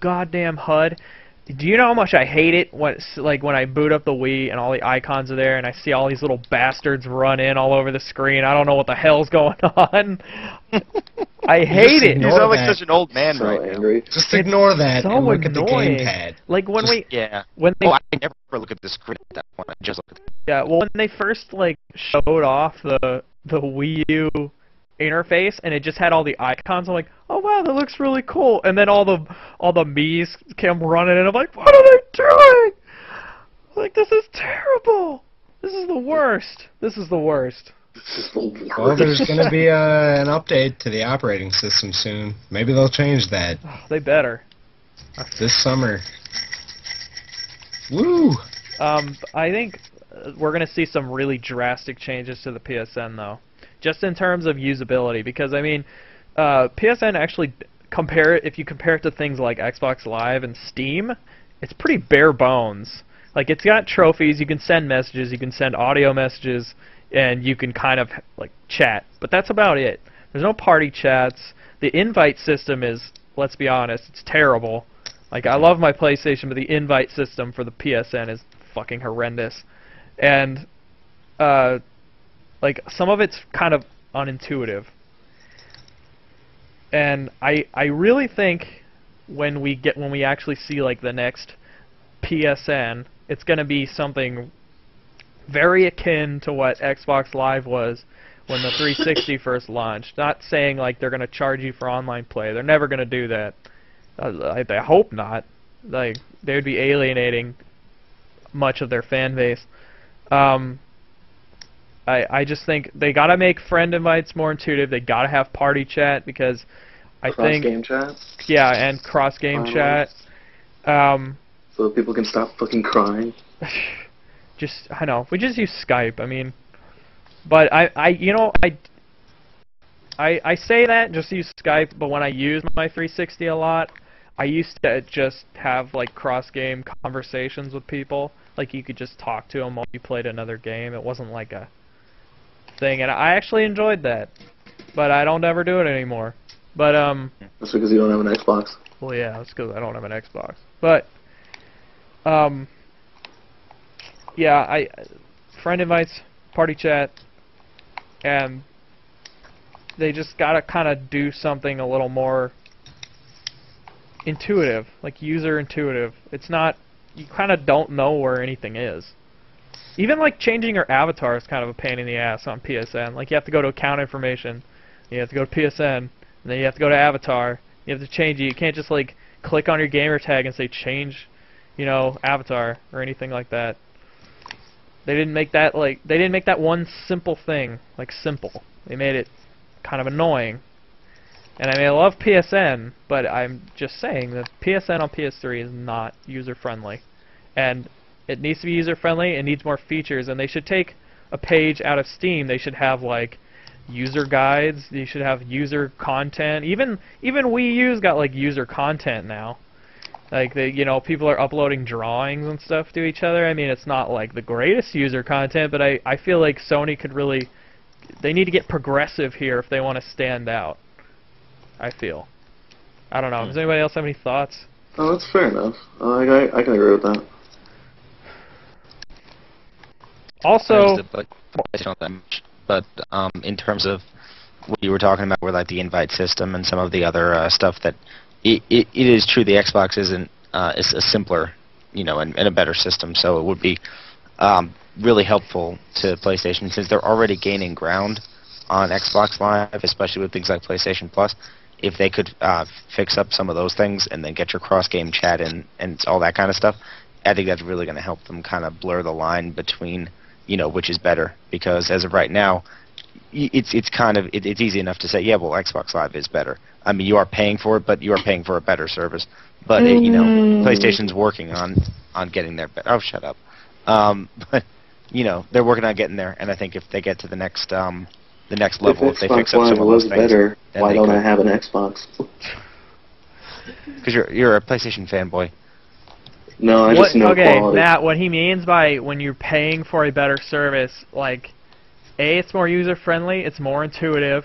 goddamn HUD. Do you know how much I hate it when I boot up the Wii and all the icons are there and I see all these little bastards run in all over the screen. I don't know what the hell's going on. I hate it. You Ignore sound like that. such an old man So right now. angry. Just ignore that so and look annoying. at the gamepad. Like when Just- we Yeah. when they Oh, I never look at the screen at that point. I just look at the. yeah, well when they first showed off the Wii U interface and it just had all the icons, I'm like, oh wow, that looks really cool. And then all the Mii's came running in. I'm like, what are they doing? Like, this is terrible. This is the worst. This is the worst. This is the Well, worst. there's going to be an update to the operating system soon. Maybe they'll change that Oh, they better. this summer. Woo! I think we're going to see some really drastic changes to the PSN, though. Just in terms of usability, because, I mean, PSN actually, if you compare it to things like Xbox Live and Steam, it's pretty bare bones. Like, it's got trophies, you can send messages, you can send audio messages, and you can kind of, chat. But that's about it. There's no party chats. The invite system is, let's be honest, it's terrible. Like, I love my PlayStation, but the invite system for the PSN is fucking horrendous. And, some of it's kind of unintuitive. And I really think when we actually see, the next PSN, it's going to be something very akin to what Xbox Live was when the 360 first launched. Not saying, they're going to charge you for online play. They're never going to do that. I hope not. They would be alienating much of their fan base. I just think they gotta make friend invites more intuitive. They gotta have party chat because I think Cross-game chat? yeah, and cross game chat. So that people can stop fucking crying. Just I know we just use Skype. I mean, but I say that just use Skype, but when I use my 360 a lot, I used to just have like cross-game conversations with people. Like you could just talk to them while you played another game. It wasn't like a thing, and I actually enjoyed that. But I don't ever do it anymore. But That's because you don't have an Xbox. well, yeah, that's because I don't have an Xbox. But yeah, friend invites, party chat, and they just gotta kind of do something a little more intuitive, like user intuitive. It's not, you kind of don't know where anything is. Even like changing your avatar is kind of a pain in the ass on PSN. Like you have to go to account information, you have to go to PSN, and then you have to go to avatar. You have to change it. You can't just like click on your gamer tag and say change, you know, avatar or anything like that. They didn't make that one simple thing like simple. They made it kind of annoying. And I mean, I love PSN, but I'm just saying that PSN on PS3 is not user-friendly. And it needs to be user-friendly, it needs more features, and they should take a page out of Steam. They should have, like, user guides, they should have user content. Even Wii U's got, like, user content now. Like, people are uploading drawings and stuff to each other. I mean, it's not, like, the greatest user content, but I feel like Sony could really... They need to get progressive here if they want to stand out. I feel. I don't know. Does anybody else have any thoughts? Oh, that's fair enough. I can agree with that. Also, but in terms of what you were talking about, with like the invite system and some of the other stuff, that it is true the Xbox isn't is a simpler, and a better system. So it would be really helpful to PlayStation, since they're already gaining ground on Xbox Live, especially with things like PlayStation Plus. If they could fix up some of those things and then get your cross-game chat and all that kind of stuff, I think that's really going to help them kind of blur the line between, which is better. Because as of right now, it's easy enough to say, yeah, well, Xbox Live is better. I mean, you are paying for it, but you are paying for a better service. But PlayStation's working on getting there. Oh, shut up. But they're working on getting there, and I think if they get to the next level, if they fix up some of those things, better, why don't I have an Xbox? Because you're a PlayStation fanboy. No, I just know quality. Matt, what he means by when you're paying for a better service, like, A, it's more user-friendly, it's more intuitive.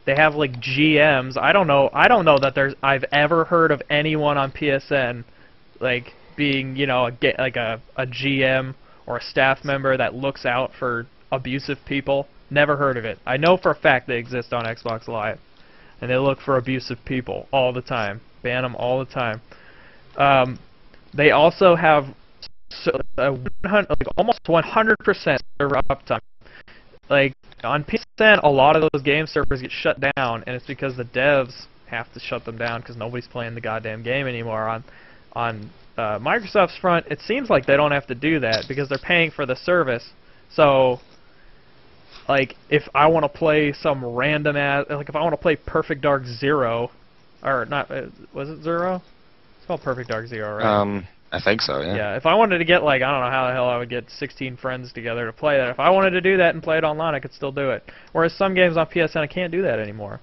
They have, like, GMs. I don't know that I've ever heard of anyone on PSN, like, being, a GM or a staff member that looks out for abusive people. Never heard of it. I know for a fact they exist on Xbox Live, and they look for abusive people all the time. Ban them all the time. They also have almost 100% server uptime. Like, on PSN, a lot of those game servers get shut down, and it's because the devs have to shut them down because nobody's playing the goddamn game anymore. On Microsoft's front, it seems like they don't have to do that because they're paying for the service. So, like, if I want to play some random ass, like if I want to play Perfect Dark Zero, or not, was it Zero? It's called Perfect Dark Zero, right? I think so, yeah. Yeah, if I wanted to get, like, I don't know how the hell I would get 16 friends together to play that. If I wanted to do that and play it online, I could still do it. Whereas some games on PSN, I can't do that anymore.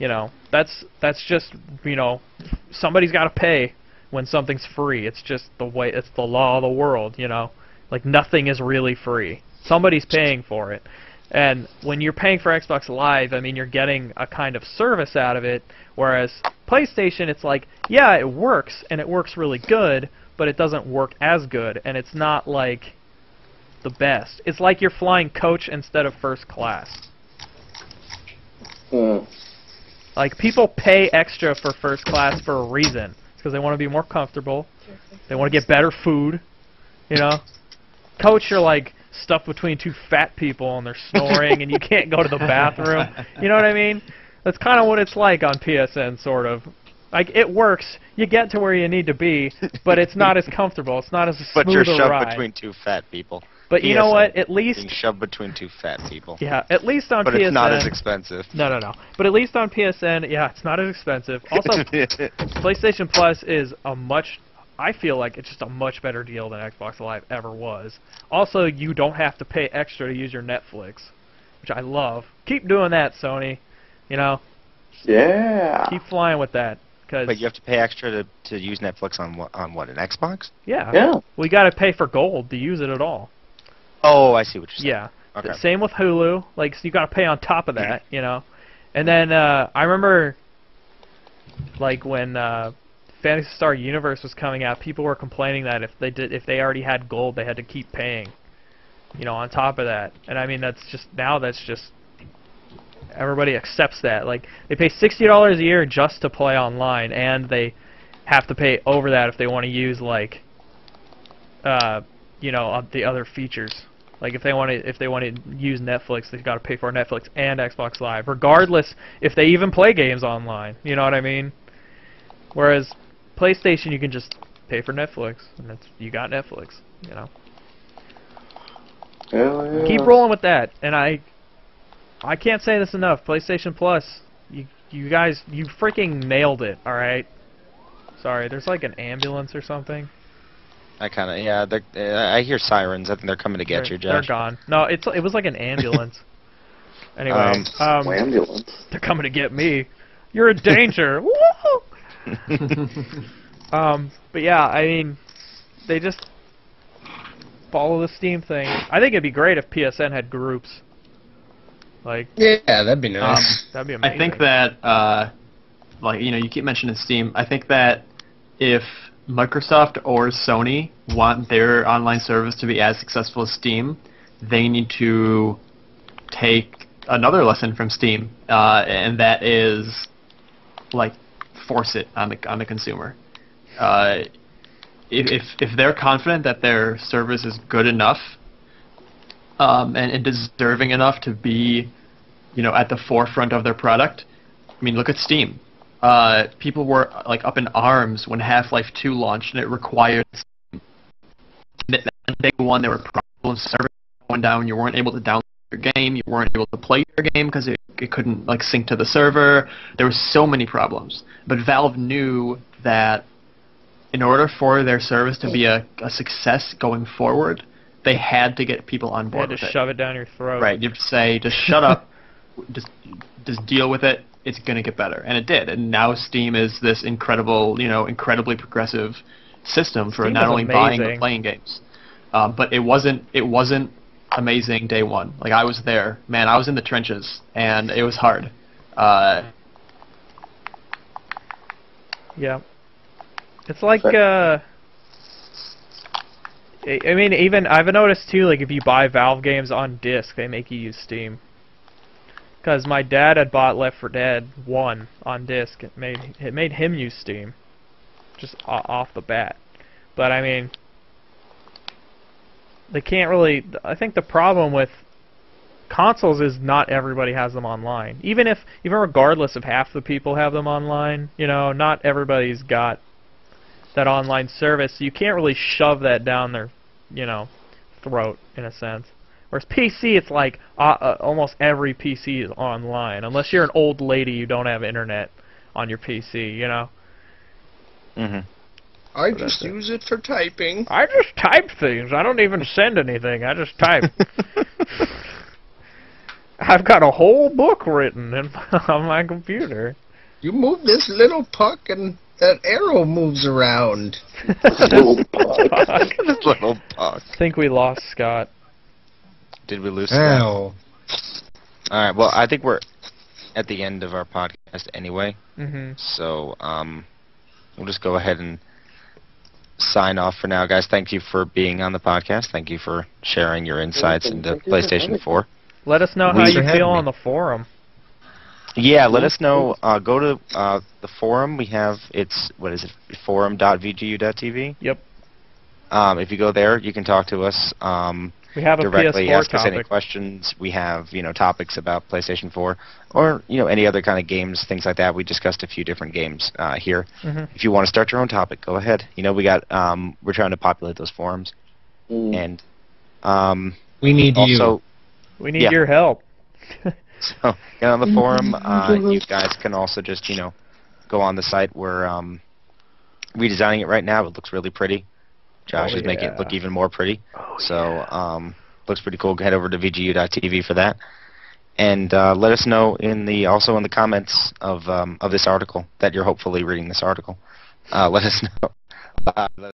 That's just, somebody's got to pay when something's free. It's just the way, it's the law of the world, Like, nothing is really free. Somebody's paying for it. And when you're paying for Xbox Live, I mean, you're getting a kind of service out of it, whereas PlayStation, it's like, yeah, it works, and it works really good, but it doesn't work as good, and it's not, like, the best. It's like you're flying coach instead of first class. Like, people pay extra for first class for a reason. It's because they want to be more comfortable. They want to get better food, Coach, you're like stuffed between two fat people and they're snoring and you can't go to the bathroom. You know what I mean? That's kind of what it's like on PSN, sort of. Like, it works. You get to where you need to be, but it's not as comfortable. It's not as smooth a ride. But you're shoved between two fat people. But you know what? At Being least shoved between two fat people. yeah, at least on But PSN. it's not as expensive. No. But at least on PSN, yeah, it's not as expensive. Also, PlayStation Plus is I feel like it's just a much better deal than Xbox Live ever was. Also, you don't have to pay extra to use your Netflix, which I love. Keep doing that, Sony. You know, Yeah. keep flying with that. Cause But you have to pay extra to use Netflix on what, an Xbox? yeah, Yeah. we got to pay for gold to use it at all. Oh, I see what you're saying. Yeah. Okay. Same with Hulu. Like, so you got to pay on top of that, you know. And then I remember, like, when Phantasy Star Universe was coming out, people were complaining that if they already had gold, they had to keep paying, you know, on top of that. And I mean, that's just everybody accepts that. Like, they pay $60 a year just to play online, and they have to pay over that if they want to use, like, you know, the other features. Like, if they want to use Netflix, they've got to pay for Netflix and Xbox Live, regardless if they even play games online. You know what I mean? Whereas PlayStation, you can just pay for Netflix, and you got Netflix. You know. Hell yeah. Keep rolling with that, and I can't say this enough. PlayStation Plus, you guys, you freaking nailed it. All right. Sorry, there's like an ambulance or something. I kind of, yeah. I hear sirens. I think they're coming to get you, Josh. They're gone. No, it was like an ambulance. Anyway, Ambulance. they're coming to get me. You're in danger. Woo! But yeah, I mean, they just follow the Steam thing. I think it'd be great if PSN had groups. Like, Yeah, that'd be nice. that'd be amazing. I think that, like, you know, you keep mentioning Steam. I think that if Microsoft or Sony want their online service to be as successful as Steam, they need to take another lesson from Steam, and that is, like, force it on the consumer. If they're confident that their service is good enough and deserving enough to be, you know, at the forefront of their product, I mean, look at Steam. People were like up in arms when Half-Life 2 launched, and it required Steam. On day one, there were problems, servers going down. You weren't able to download your game. You weren't able to play your game because it couldn't like sync to the server. There were so many problems. But Valve knew that in order for their service to be a success going forward, they had to get people on board They had with to it. shove it down your throat. Right. You have to say, just shut up, just deal with it. It's going to get better, and it did. And now Steam is this incredible, you know, incredibly progressive system for Steam not is only buying but amazing. playing games. But it wasn't amazing day one. Like, I was there, man. I was in the trenches, and it was hard. Yeah. It's like, I mean, even I've noticed too, like, if you buy Valve games on disc, they make you use Steam. Because my dad had bought Left 4 Dead 1 on disc. It made him use Steam, just off the bat. But I mean, they can't really. I think the problem with consoles is not everybody has them online. Even regardless if half the people have them online, you know, not everybody's got that online service. So you can't really shove that down their, you know, throat in a sense. Whereas PC, it's like almost every PC is online, unless you're an old lady you don't have internet on your PC, you know. I just use it for typing. I just type things. I don't even send anything. I just type. I've got a whole book written on my computer. You move this little puck and that arrow moves around. Little bug. This little puck. I think we lost Scott. Did we lose Scott? Ow. Alright, well, I think we're at the end of our podcast anyway. Mhm. So, we'll just go ahead and sign off for now, guys. Thank you for being on the podcast. Thank you for sharing your insights into Thank you for PlayStation having 4. Let us know how Thanks you for having feel me. on the forum. Yeah, let us know. Go to the forum. We have, what is it, forum.vgu.tv? Yep. If you go there, you can talk to us We have a directly, PS4 ask us any topic. questions. We have, you know, topics about PlayStation 4 or, you know, any other kind of games, things like that. We discussed a few different games here. Mhm. If you want to start your own topic, go ahead. You know, we got we're trying to populate those forums. Mm. And We need also, We need your help. so get on the forum. You guys can also just, go on the site. We're redesigning it right now. It looks really pretty. Josh is making it look even more pretty. Looks pretty cool. Head over to VGU.TV for that. And let us know also in the comments of this article that you're hopefully reading this article. Let us know.